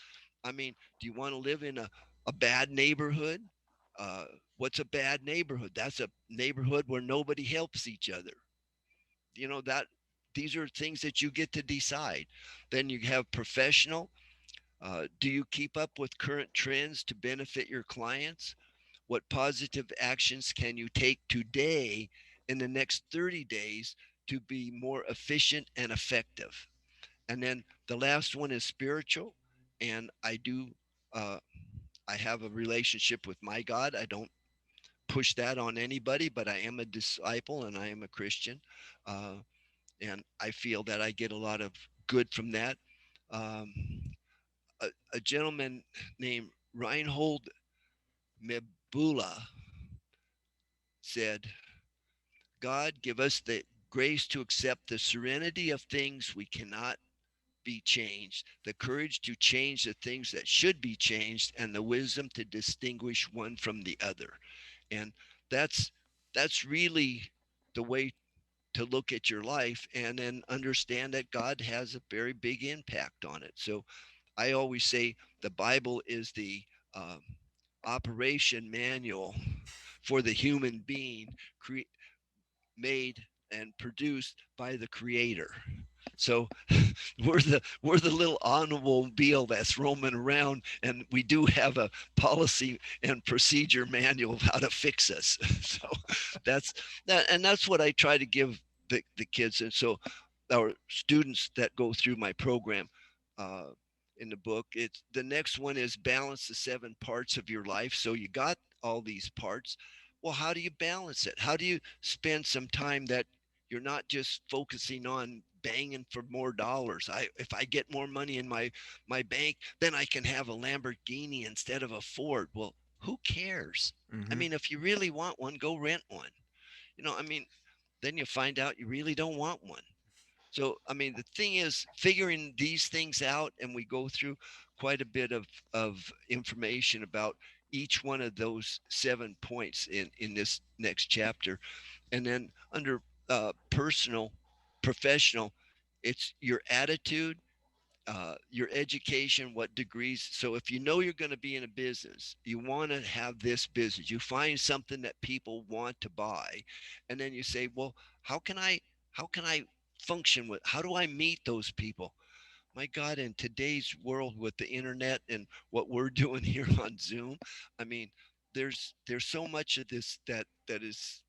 I mean, do you want to live in a bad neighborhood? Uh, what's a bad neighborhood? That's a neighborhood where nobody helps each other. That these are things that you get to decide. Then you have professional. Do you keep up with current trends to benefit your clients? What positive actions can you take today in the next 30 days to be more efficient and effective? And then the last one is spiritual. And uh, I have a relationship with my God. I don't push that on anybody, but I am a disciple and I am a Christian. Uh, and I feel that I get a lot of good from that. Um, a gentleman named Reinhold Mebula said, God, give us the grace to accept the serenity of things we cannot be changed, the courage to change the things that should be changed, and the wisdom to distinguish one from the other. And that's that's really the way to look at your life, and then understand that God has a very big impact on it. So I always say the Bible is the um, operation manual for the human being, made and produced by the creator. So we're the little automobile that's roaming around, and we do have a policy and procedure manual of how to fix us. So that's and that's what I try to give the kids, and so our students that go through my program. Uh, in the book, it's the next one is balance the seven parts of your life. So you got all these parts. Well, how do you balance it? How do you spend some time that you're not just focusing on banging for more dollars? If I get more money in my bank, then I can have a Lamborghini instead of a Ford. Well, who cares? I Mm-hmm. mean, if you really want one, go rent one. I mean, then you find out you really don't want one. So, I mean, the thing is figuring these things out, and we go through quite a bit of information about each one of those 7 points in this next chapter. And then under personal, professional, it's your attitude, your education, what degrees. So if you know you're going to be in a business, you want to have this business, you find something that people want to buy, and then you say, well, how can I function with, how do I meet those people? My God, in today's world with the internet and what we're doing here on Zoom, I mean, there's so much of this that is,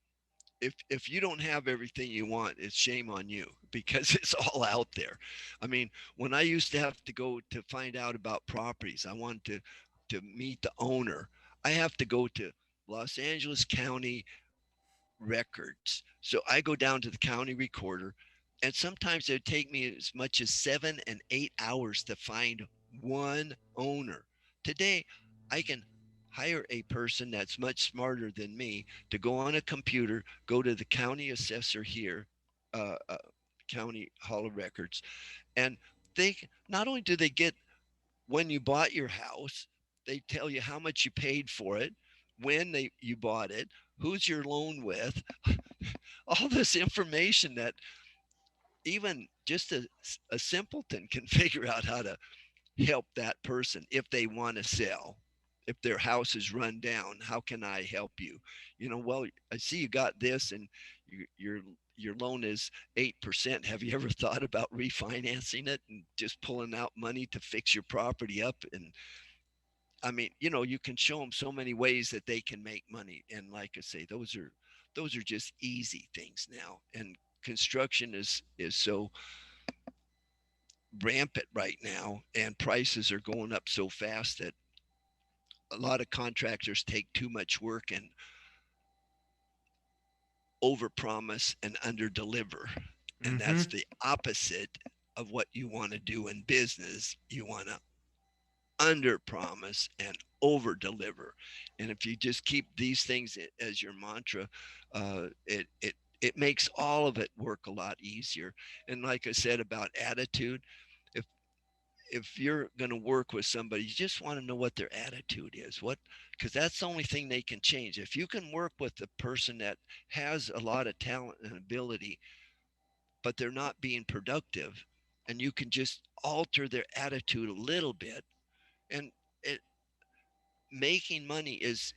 if you don't have everything you want, it's shame on you because it's all out there. I mean, when I used to have to go to find out about properties, I wanted to meet the owner. I have to go to Los Angeles County records. So I go down to the county recorder, and sometimes it would take me as much as 7 and 8 hours to find one owner. Today, I can hire a person that's much smarter than me to go on a computer, go to the county assessor here, uh, uh, county hall of records, and they not only do they get when you bought your house, they tell you how much you paid for it, when you bought it, who's your loan with, all this information that even just a simpleton can figure out how to help that person if they want to sell. If their house is run down, how can I help you? Well, I see you got this, and your loan is 8%. Have you ever thought about refinancing it and just pulling out money to fix your property up? And I mean, you can show them so many ways that they can make money. And like I say, those are just easy things now. And construction is so rampant right now, and prices are going up so fast that a lot of contractors take too much work and overpromise and underdeliver. And Mm-hmm. that's the opposite of what you want to do in business. You want to under promise and over deliver. And if you just keep these things as your mantra, it makes all of it work a lot easier. And like I said about attitude, if if you're going to work with somebody, you just want to know what their attitude is. What, because that's the only thing they can change. If you can work with a person that has a lot of talent and ability, but they're not being productive, and you can just alter their attitude a little bit, and it, making money is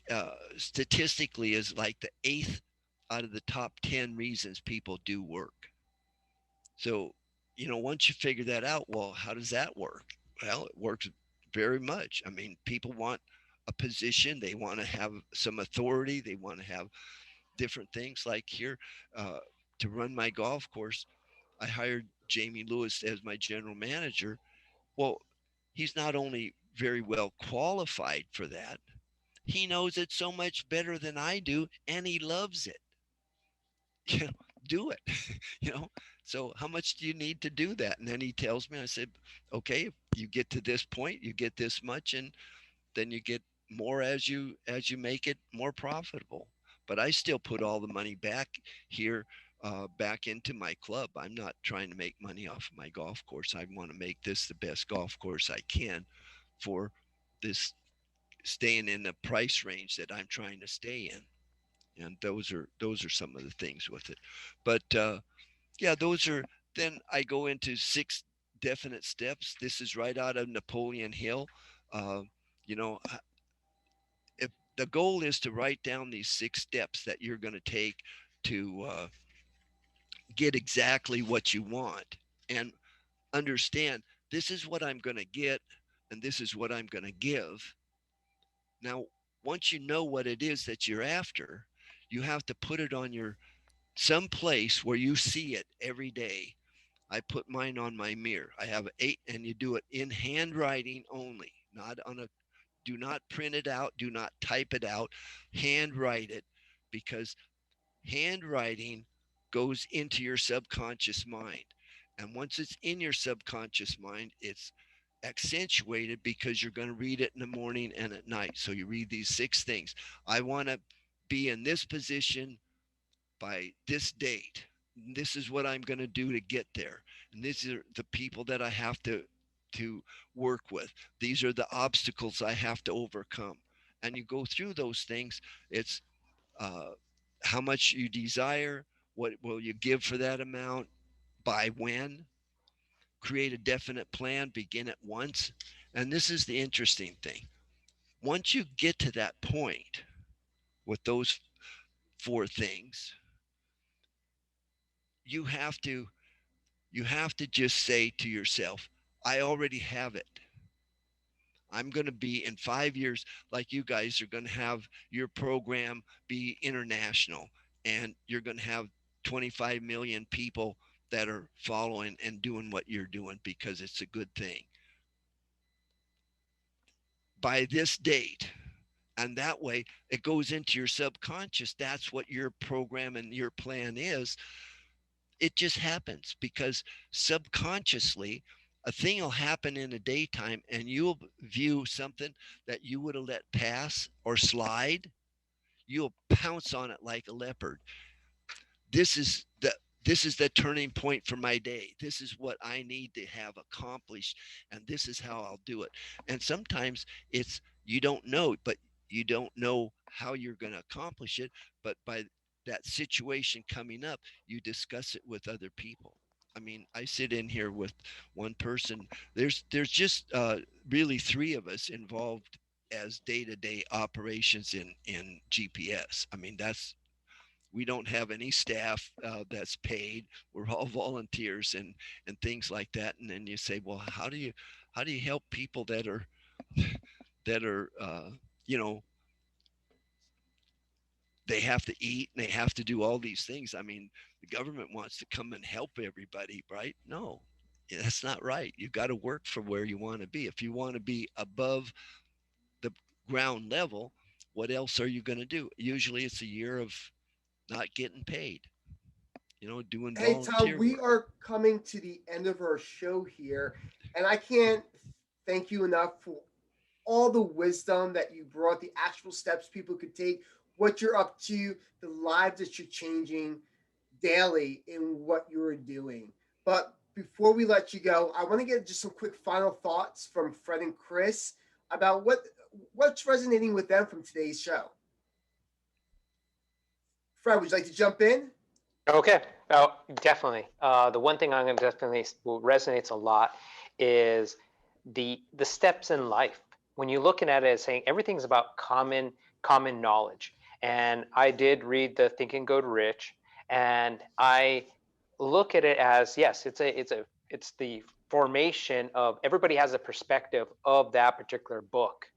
statistically is like the eighth out of the top 10 reasons people do work. So, once you figure that out, well, how does that work? Well, it works very much. I mean, people want a position, they want to have some authority, they want to have different things. Like here, uh, to run my golf course, I hired Jamie Lewis as my general manager. Well, he's not only very well qualified for that, he knows it so much better than I do, and he loves it. You know, do it. you know. So how much do you need to do that? And then he tells me, I said, okay, if you get to this point, you get this much, and then you get more as you make it more profitable. But I still put all the money back here, back into my club. I'm not trying to make money off of my golf course. I want to make this the best golf course I can for this, staying in the price range that I'm trying to stay in. And those are some of the things with it. But yeah, those are. Then I go into six definite steps. This is right out of Napoleon Hill. Uh, you know, if the goal is to write down these six steps that you're going to take to get exactly what you want, and understand this is what I'm going to get and this is what I'm going to give. Now, once you know what it is that you're after, you have to put it on your some place where you see it every day. I put mine on my mirror. I have eight, and you do it in handwriting only, not on a. Do not print it out. Do not type it out. Handwrite it, because handwriting goes into your subconscious mind. And once it's in your subconscious mind, it's accentuated because you're going to read it in the morning and at night. So you read these six things. I want to be in this position by this date. This is what I'm going to do to get there. And these are the people that I have to work with. These are the obstacles I have to overcome. And you go through those things. It's uh, how much you desire, what will you give for that amount, by when, create a definite plan, begin at once. And this is the interesting thing. Once you get to that point with those four things, you have to you have to just say to yourself, I already have it. I'm going to be in 5 years, like you guys are going to have your program be international, and you're going to have 25 million people that are following and doing what you're doing because it's a good thing. By this date, and that way it goes into your subconscious. That's what your program and your plan is. It just happens because subconsciously a thing will happen in the daytime, and you'll view something that you would have let pass or slide. You'll pounce on it like a leopard. This is the turning point for my day. This is what I need to have accomplished, and this is how I'll do it. And sometimes it's, you don't know, but you don't know how you're going to accomplish it. But by that situation coming up, you discuss it with other people. I mean, I sit in here with one person. There's just really three of us involved as day-to-day operations in GPS. I mean, we don't have any staff that's paid. We're all volunteers and things like that. And then you say, well, how do you help people that are you know they have to eat and they have to do all these things. I mean, the government wants to come and help everybody, right? No, that's not right. You got to work for where you want to be. If you want to be above the ground level, what else are you going to do? Usually it's a year of not getting paid, doing Hey, Tom, volunteer we work. are coming to the end of our show here, and I can't thank you enough for all the wisdom that you brought, the actual steps people could take, what you're up to, the lives that you're changing daily in what you're doing. But before we let you go, I want to get just some quick final thoughts from Fred and Chris about what's resonating with them from today's show. Fred, would you like to jump in? Okay. Oh, definitely. The one thing I'm going to definitely resonates a lot is the steps in life. When you're looking at it as saying everything's about common knowledge, and I did read the Think and Go Rich, and I look at it as yes, it's the formation of everybody has a perspective of that particular book,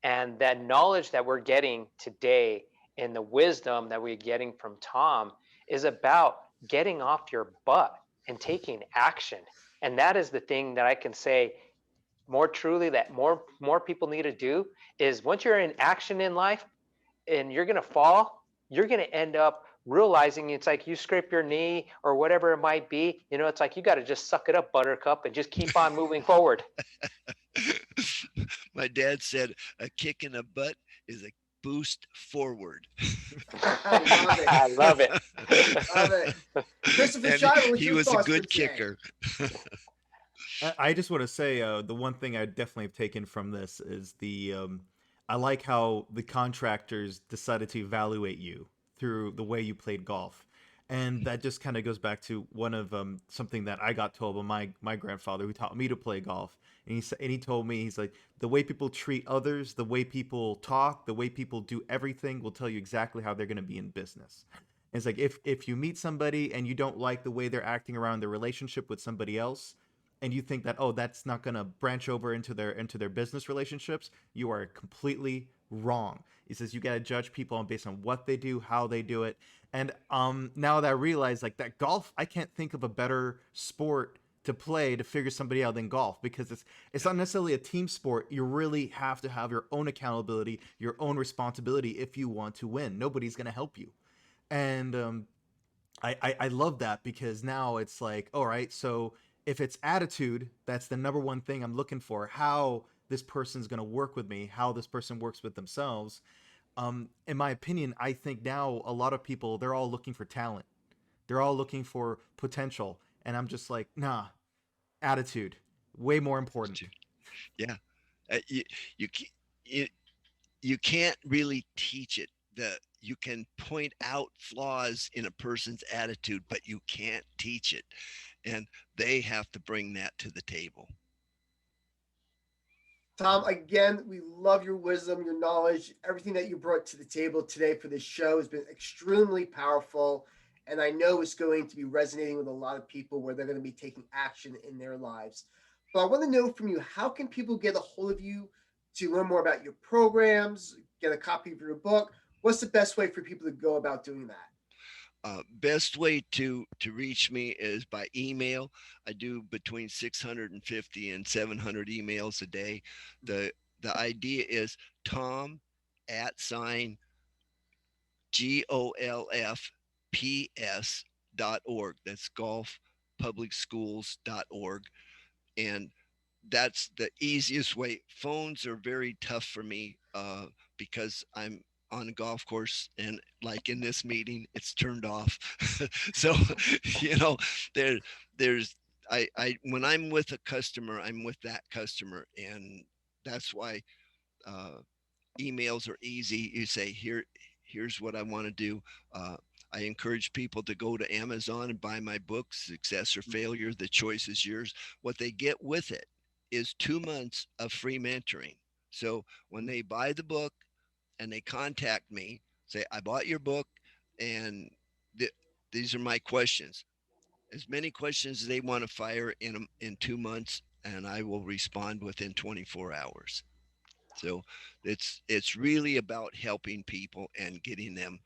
and that knowledge that we're getting today and the wisdom that we're getting from Tom is about getting off your butt and taking action. And that is the thing that I can say more truly that more people need to do is once you're in action in life and you're going to fall, you're going to end up realizing it's like you scrape your knee or whatever it might be. It's like you got to just suck it up, buttercup, and just keep on moving forward. My dad said a kick in the butt is a boost forward. I love it. I love it. Love it. Christopher And Schuyler, what's he your was a thoughts for good today? kicker. I just want to say the one thing I definitely have taken from this is I like how the contractors decided to evaluate you through the way you played golf, and that just kind of goes back to one of something that I got told by my grandfather who taught me to play golf, and he told me he's like the way people treat others, the way people talk, the way people do everything will tell you exactly how they're going to be in business. And it's like if you meet somebody and you don't like the way they're acting around their relationship with somebody else, and you think that, oh, that's not going to branch over into their business relationships, you are completely wrong. He says you got to judge people on based on what they do, how they do it. And now that I realize like that golf, I can't think of a better sport to play to figure somebody out than golf, because it's not necessarily a team sport. You really have to have your own accountability, your own responsibility if you want to win. Nobody's going to help you. And I love that, because now it's like, all right, so if it's attitude, that's the number one thing I'm looking for. How this person's going to work with me, how this person works with themselves. In my opinion, I think now a lot of people, they're all looking for talent. They're all looking for potential. And I'm just like, nah, attitude, way more important. Yeah. You, you, you, you can't really teach it. You can point out flaws in a person's attitude, but you can't teach it. And they have to bring that to the table. Tom, again, we love your wisdom, your knowledge, everything that you brought to the table today for this show has been extremely powerful. And I know it's going to be resonating with a lot of people where they're going to be taking action in their lives. But I want to know from you, how can people get a hold of you to learn more about your programs, get a copy of your book? What's the best way for people to go about doing that? Best way to reach me is by email. I do between 650 and 700 emails a day. The idea is Tom at sign golfps.org. That's golfpublicschools.org. And that's the easiest way. Phones are very tough for me because I'm on a golf course, and like in this meeting it's turned off. So you know there there's I when I'm with a customer, I'm with that customer, and that's why uh, emails are easy. You say, here's what I want to do. uh, I encourage people to go to Amazon and buy my book, Success or Failure, the choice is yours. What they get with it is 2 months of free mentoring. So when they buy the book and they contact me, say, I bought your book, and th- these are my questions. As many questions as they want to fire in 2 months, and I will respond within 24 hours. So it's really about helping people and getting them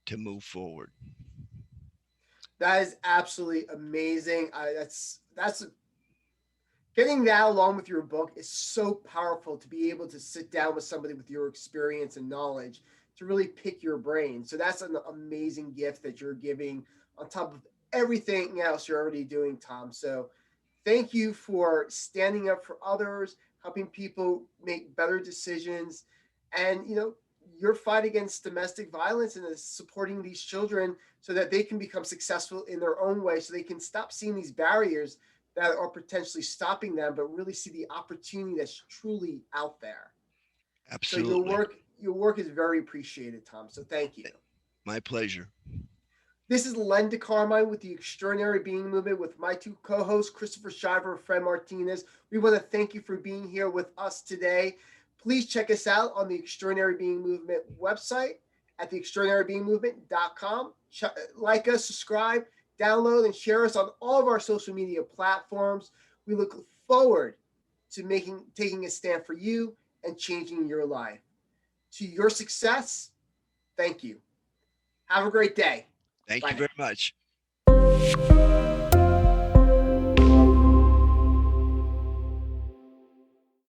to move forward. That is absolutely amazing. That's getting that along with your book is so powerful to be able to sit down with somebody with your experience and knowledge to really pick your brain. So that's an amazing gift that you're giving on top of everything else you're already doing, Tom. So thank you for standing up for others, helping people make better decisions. And, your fight against domestic violence and is supporting these children so that they can become successful in their own way, so they can stop seeing these barriers that are potentially stopping them, but really see the opportunity that's truly out there. So Absolutely. your work is very appreciated, Tom. So thank you. My pleasure. This is Len DeCarmine with the Extraordinary Being Movement with my two co-hosts, Christopher Shiver and Fred Martinez. We want to thank you for being here with us today. Please check us out on the Extraordinary Being Movement website at theextraordinarybeingmovement.com. Like us, subscribe, download, and share us on all of our social media platforms. We look forward to taking a stand for you and changing your life. To your success, thank you. Have a great day. Thank Bye you now. very much.